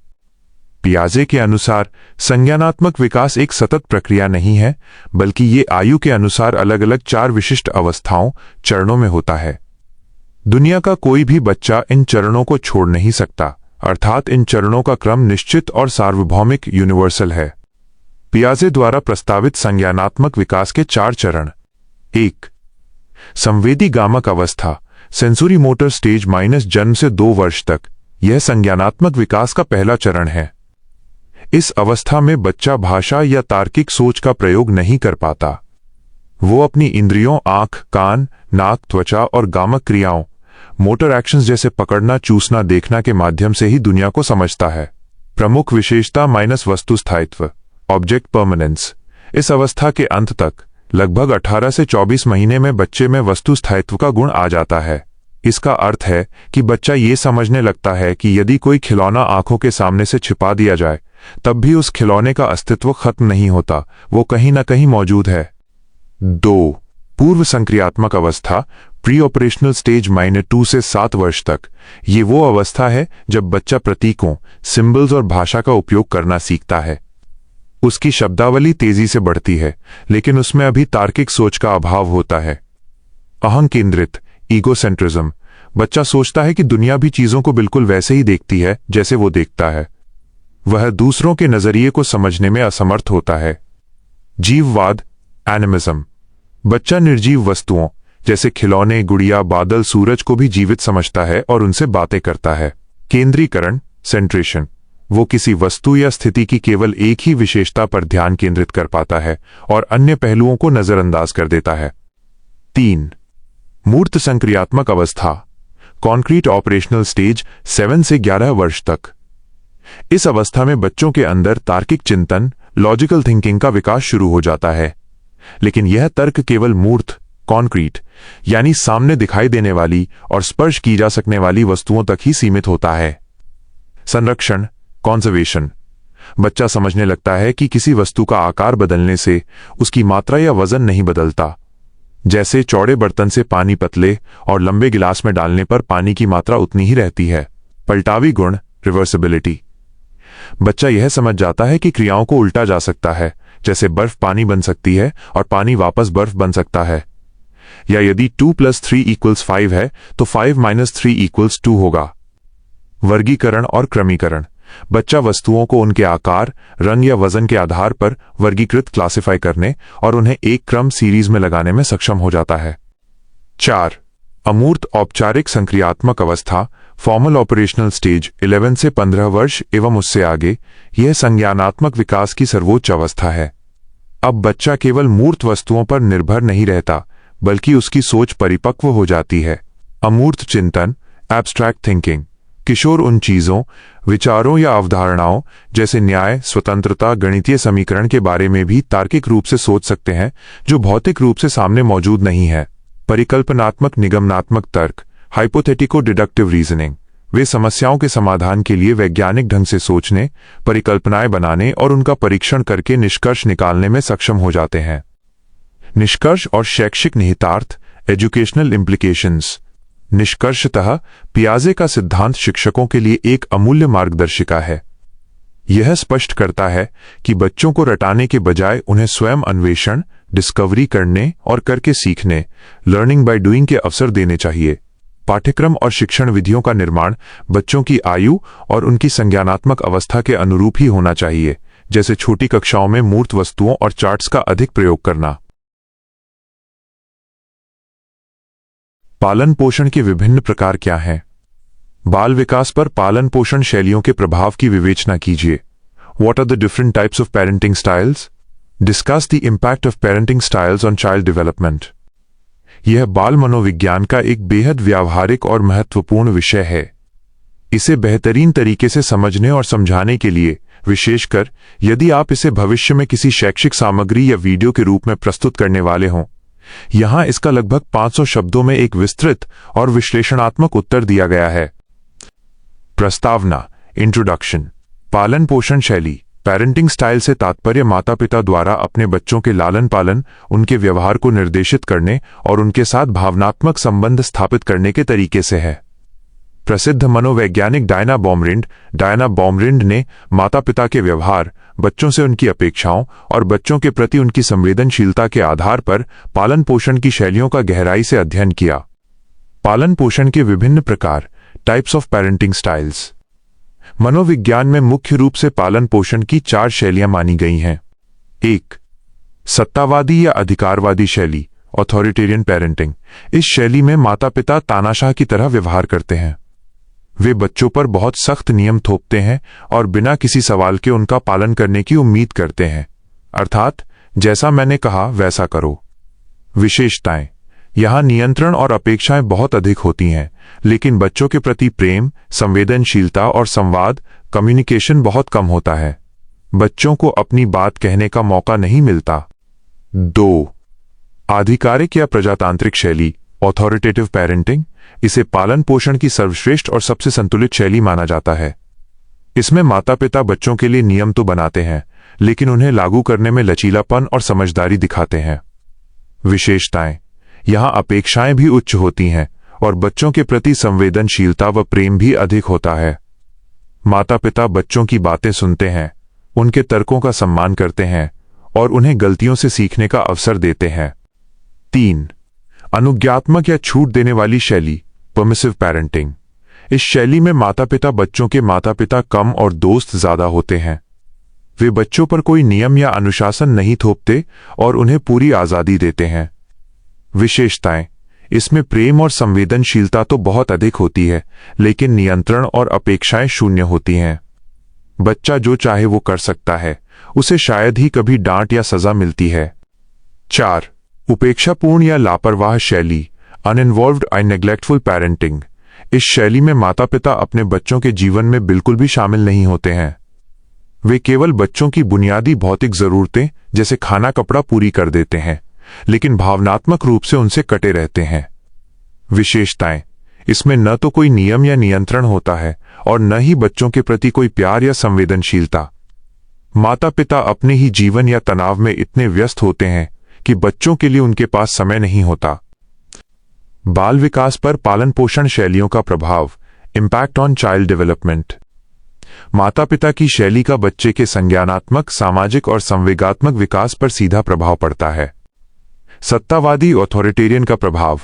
पियाजे के अनुसार संज्ञानात्मक विकास एक सतत प्रक्रिया नहीं है, बल्कि ये आयु के अनुसार अलग अलग 4 विशिष्ट अवस्थाओं, चरणों में होता है। दुनिया का कोई भी बच्चा इन चरणों को छोड़ नहीं सकता, अर्थात इन चरणों का क्रम निश्चित और सार्वभौमिक यूनिवर्सल है। पियाजे द्वारा प्रस्तावित संज्ञानात्मक विकास के 4 चरण। 1. संवेदी गामक अवस्था, सेंसरी मोटर स्टेज - जन्म से 2 वर्ष तक। यह संज्ञानात्मक विकास का पहला चरण है। इस अवस्था में बच्चा भाषा या तार्किक सोच का प्रयोग नहीं कर पाता। वो अपनी इंद्रियों, आंख, कान, नाक, त्वचा और गामक क्रियाओं, मोटर एक्शंस जैसे पकड़ना, चूसना, देखना के माध्यम से ही दुनिया को समझता है। प्रमुख विशेषता - वस्तु स्थायित्व, ऑब्जेक्ट परमानेंस। इस अवस्था के अंत तक लगभग 18 से 24 महीने में बच्चे में वस्तु स्थायित्व का गुण आ जाता है। इसका अर्थ है कि बच्चा ये समझने लगता है कि यदि कोई खिलौना आंखों के सामने से छिपा दिया जाए, तब भी उस खिलौने का अस्तित्व खत्म नहीं होता, वो कहीं ना कहीं मौजूद है। 2. पूर्व संक्रियात्मक अवस्था, प्री ऑपरेशनल स्टेज - 2 से 7 वर्ष तक। ये वो अवस्था है जब बच्चा प्रतीकों, सिंबल्स और भाषा का उपयोग करना सीखता है। उसकी शब्दावली तेजी से बढ़ती है, लेकिन उसमें अभी तार्किक सोच का अभाव होता है। अहं केंद्रित, ईगोसेंट्रिज्म। बच्चा सोचता है कि दुनिया भी चीजों को बिल्कुल वैसे ही देखती है जैसे वो देखता है। वह दूसरों के नजरिए को समझने में असमर्थ होता है। जीववाद, एनिमिज्म। बच्चा निर्जीव वस्तुओं जैसे खिलौने, गुड़िया, बादल, सूरज को भी जीवित समझता है और उनसे बातें करता है। केंद्रीकरण, सेंट्रेशन। वो किसी वस्तु या स्थिति की केवल एक ही विशेषता पर ध्यान केंद्रित कर पाता है और अन्य पहलुओं को नजरअंदाज कर देता है। 3. मूर्त संक्रियात्मक अवस्था, कॉन्क्रीट ऑपरेशनल स्टेज 7 से 11 वर्ष तक। इस अवस्था में बच्चों के अंदर तार्किक चिंतन, लॉजिकल थिंकिंग का विकास शुरू हो जाता है, लेकिन यह तर्क केवल मूर्त, कॉन्क्रीट यानी सामने दिखाई देने वाली और स्पर्श की जा सकने वाली वस्तुओं तक ही सीमित होता है। संरक्षण, कॉन्जर्वेशन। बच्चा समझने लगता है कि किसी वस्तु का आकार बदलने से उसकी मात्रा या वजन नहीं बदलता। जैसे चौड़े बर्तन से पानी पतले और लंबे गिलास में डालने पर पानी की मात्रा उतनी ही रहती है। पलटावी गुण, रिवर्सिबिलिटी। बच्चा यह समझ जाता है कि क्रियाओं को उल्टा जा सकता है, जैसे बर्फ पानी बन सकती है और पानी वापस बर्फ बन सकता है। या यदि 2 + 3 = 5 है तो 5 - 3 = 2 होगा। वर्गीकरण और क्रमीकरण। बच्चा वस्तुओं को उनके आकार, रंग या वजन के आधार पर वर्गीकृत, क्लासिफाई करने और उन्हें एक क्रम सीरीज में लगाने में सक्षम हो जाता है। 4. अमूर्त औपचारिक संक्रियात्मक अवस्था, फॉर्मल ऑपरेशनल स्टेज 11 से 15 वर्ष एवं उससे आगे। यह संज्ञानात्मक विकास की सर्वोच्च अवस्था है। अब बच्चा केवल मूर्त वस्तुओं पर निर्भर नहीं रहता, बल्कि उसकी सोच परिपक्व हो जाती है। अमूर्त चिंतन, एब्स्ट्रैक्ट थिंकिंग। किशोर उन चीजों, विचारों या अवधारणाओं जैसे न्याय, स्वतंत्रता, गणितीय समीकरण के बारे में भी तार्किक रूप से सोच सकते हैं जो भौतिक रूप से सामने मौजूद नहीं है। परिकल्पनात्मक निगमनात्मक तर्क, हाइपोथेटिको डिडक्टिव रीजनिंग। वे समस्याओं के समाधान के लिए वैज्ञानिक ढंग से सोचने, परिकल्पनाएं बनाने और उनका परीक्षण करके निष्कर्ष निकालने में सक्षम हो जाते हैं। निष्कर्ष और शैक्षिक निहितार्थ, एजुकेशनल इम्प्लीकेशंस। निष्कर्षतः पियाजे का सिद्धांत शिक्षकों के लिए एक अमूल्य मार्गदर्शिका है। यह स्पष्ट करता है कि बच्चों को रटाने के बजाय उन्हें स्वयं अन्वेषण, डिस्कवरी करने और करके सीखने, लर्निंग बाय डूइंग के अवसर देने चाहिए। पाठ्यक्रम और शिक्षण विधियों का निर्माण बच्चों की आयु और उनकी संज्ञानात्मक अवस्था के अनुरूप ही होना चाहिए, जैसे छोटी कक्षाओं में मूर्त वस्तुओं और चार्ट्स का अधिक प्रयोग करना। पालन पोषण के विभिन्न प्रकार क्या हैं? बाल विकास पर पालन पोषण शैलियों के प्रभाव की विवेचना कीजिए। What are the different types of parenting styles? Discuss the impact of parenting styles on child development. यह बाल मनोविज्ञान का एक बेहद व्यावहारिक और महत्वपूर्ण विषय है। इसे बेहतरीन तरीके से समझने और समझाने के लिए, विशेषकर यदि आप इसे भविष्य में किसी शैक्षिक सामग्री या वीडियो के रूप में प्रस्तुत करने वाले हों, यहां इसका लगभग 500 शब्दों में एक विस्तृत और विश्लेषणात्मक उत्तर दिया गया है। प्रस्तावना, इंट्रोडक्शन। पालन पोषण शैली, पेरेंटिंग स्टाइल से तात्पर्य माता पिता द्वारा अपने बच्चों के लालन पालन, उनके व्यवहार को निर्देशित करने और उनके साथ भावनात्मक संबंध स्थापित करने के तरीके से है। प्रसिद्ध मनोवैज्ञानिक डायना बॉमरिंड ने माता पिता के व्यवहार, बच्चों से उनकी अपेक्षाओं और बच्चों के प्रति उनकी संवेदनशीलता के आधार पर पालन पोषण की शैलियों का गहराई से अध्ययन किया। पालन पोषण के विभिन्न प्रकार, टाइप्स ऑफ पेरेंटिंग स्टाइल्स। मनोविज्ञान में मुख्य रूप से पालन पोषण की 4 शैलियां मानी गई हैं। 1. सत्तावादी या अधिकारवादी शैली, ऑथोरिटेरियन पेरेंटिंग। इस शैली में माता पिता तानाशाह की तरह व्यवहार करते हैं। वे बच्चों पर बहुत सख्त नियम थोपते हैं और बिना किसी सवाल के उनका पालन करने की उम्मीद करते हैं, अर्थात जैसा मैंने कहा वैसा करो। विशेषताएं, यहां नियंत्रण और अपेक्षाएं बहुत अधिक होती हैं, लेकिन बच्चों के प्रति प्रेम, संवेदनशीलता और संवाद, कम्युनिकेशन बहुत कम होता है। बच्चों को अपनी बात कहने का मौका नहीं मिलता। 2. आधिकारिक या प्रजातांत्रिक शैली, ऑथोरिटेटिव पेरेंटिंग। इसे पालन पोषण की सर्वश्रेष्ठ और सबसे संतुलित शैली माना जाता है। इसमें माता पिता बच्चों के लिए नियम तो बनाते हैं, लेकिन उन्हें लागू करने में लचीलापन और समझदारी दिखाते हैं। विशेषताएं, यहां अपेक्षाएं भी उच्च होती हैं और बच्चों के प्रति संवेदनशीलता व प्रेम भी अधिक होता है। माता पिता बच्चों की बातें सुनते हैं, उनके तर्कों का सम्मान करते हैं और उन्हें गलतियों से सीखने का अवसर देते हैं। 3. अनुज्ञात्मक या छूट देने वाली शैली, परमिसिव पेरेंटिंग। इस शैली में माता पिता बच्चों के माता पिता कम और दोस्त ज्यादा होते हैं। वे बच्चों पर कोई नियम या अनुशासन नहीं थोपते और उन्हें पूरी आजादी देते हैं। विशेषताएं, इसमें प्रेम और संवेदनशीलता तो बहुत अधिक होती है, लेकिन नियंत्रण और अपेक्षाएं शून्य होती हैं। बच्चा जो चाहे वो कर सकता है, उसे शायद ही कभी डांट या सजा मिलती है। 4. उपेक्षापूर्ण या लापरवाह शैली, अनइन्वॉल्व्ड एंड नेग्लेक्टफुल पेरेंटिंग। इस शैली में माता पिता अपने बच्चों के जीवन में बिल्कुल भी शामिल नहीं होते हैं। वे केवल बच्चों की बुनियादी भौतिक जरूरतें जैसे खाना कपड़ा पूरी कर देते हैं, लेकिन भावनात्मक रूप से उनसे कटे रहते हैं। विशेषताएं, इसमें न तो कोई नियम या नियंत्रण होता है और न ही बच्चों के प्रति कोई प्यार या संवेदनशीलता। माता पिता अपने ही जीवन या तनाव में इतने व्यस्त होते हैं कि बच्चों के लिए उनके पास समय नहीं होता। बाल विकास पर पालन पोषण शैलियों का प्रभाव, इम्पैक्ट ऑन चाइल्ड डेवलपमेंट। माता पिता की शैली का बच्चे के संज्ञानात्मक, सामाजिक और संवेगात्मक विकास पर सीधा प्रभाव पड़ता है। सत्तावादी ऑथोरिटेरियन का प्रभाव,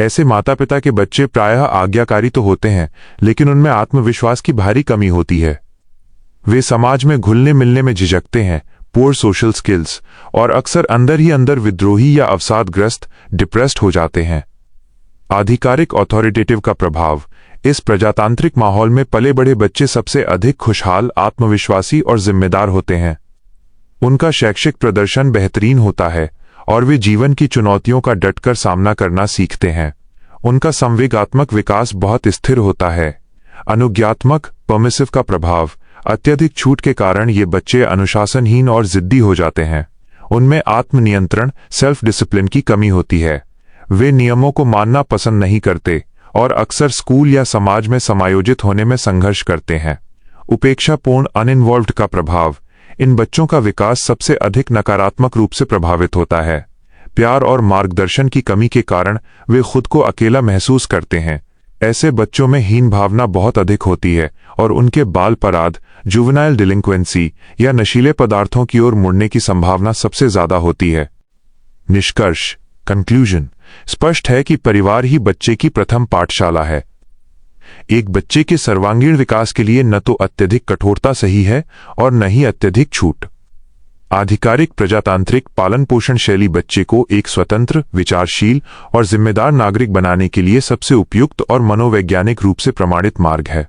ऐसे माता पिता के बच्चे प्रायः आज्ञाकारी तो होते हैं, लेकिन उनमें आत्मविश्वास की भारी कमी होती है। वे समाज में घुलने मिलने में झिझकते हैं, पुअर सोशल स्किल्स, और अक्सर अंदर ही अंदर विद्रोही या अवसादग्रस्त, डिप्रेस्ड हो जाते हैं। आधिकारिक ऑथोरिटेटिव का प्रभाव, इस प्रजातांत्रिक माहौल में पले बड़े बच्चे सबसे अधिक खुशहाल, आत्मविश्वासी और जिम्मेदार होते हैं। उनका शैक्षिक प्रदर्शन बेहतरीन होता है और वे जीवन की चुनौतियों का डटकर सामना करना सीखते हैं। उनका संवेगात्मक विकास बहुत स्थिर होता है। अनुज्ञात्मक, परमिसिव का प्रभाव, अत्यधिक छूट के कारण ये बच्चे अनुशासनहीन और जिद्दी हो जाते हैं। उनमें आत्मनियंत्रण, सेल्फ डिसिप्लिन की कमी होती है। वे नियमों को मानना पसंद नहीं करते और अक्सर स्कूल या समाज में समायोजित होने में संघर्ष करते हैं। उपेक्षापूर्ण अनइन्वॉल्व्ड का प्रभाव। इन बच्चों का विकास सबसे अधिक नकारात्मक रूप से प्रभावित होता है। प्यार और मार्गदर्शन की कमी के कारण वे खुद को अकेला महसूस करते हैं। ऐसे बच्चों में हीन भावना बहुत अधिक होती है और उनके बाल अपराध, जुवेनाइल डिलिंक्वेंसी या नशीले पदार्थों की ओर मुड़ने की संभावना सबसे ज्यादा होती है। निष्कर्ष, कंक्लूजन, स्पष्ट है कि परिवार ही बच्चे की प्रथम पाठशाला है। एक बच्चे के सर्वांगीण विकास के लिए न तो अत्यधिक कठोरता सही है और न ही अत्यधिक छूट। आधिकारिक प्रजातांत्रिक पालन पोषण शैली बच्चे को एक स्वतंत्र, विचारशील और जिम्मेदार नागरिक बनाने के लिए सबसे उपयुक्त और मनोवैज्ञानिक रूप से प्रमाणित मार्ग है।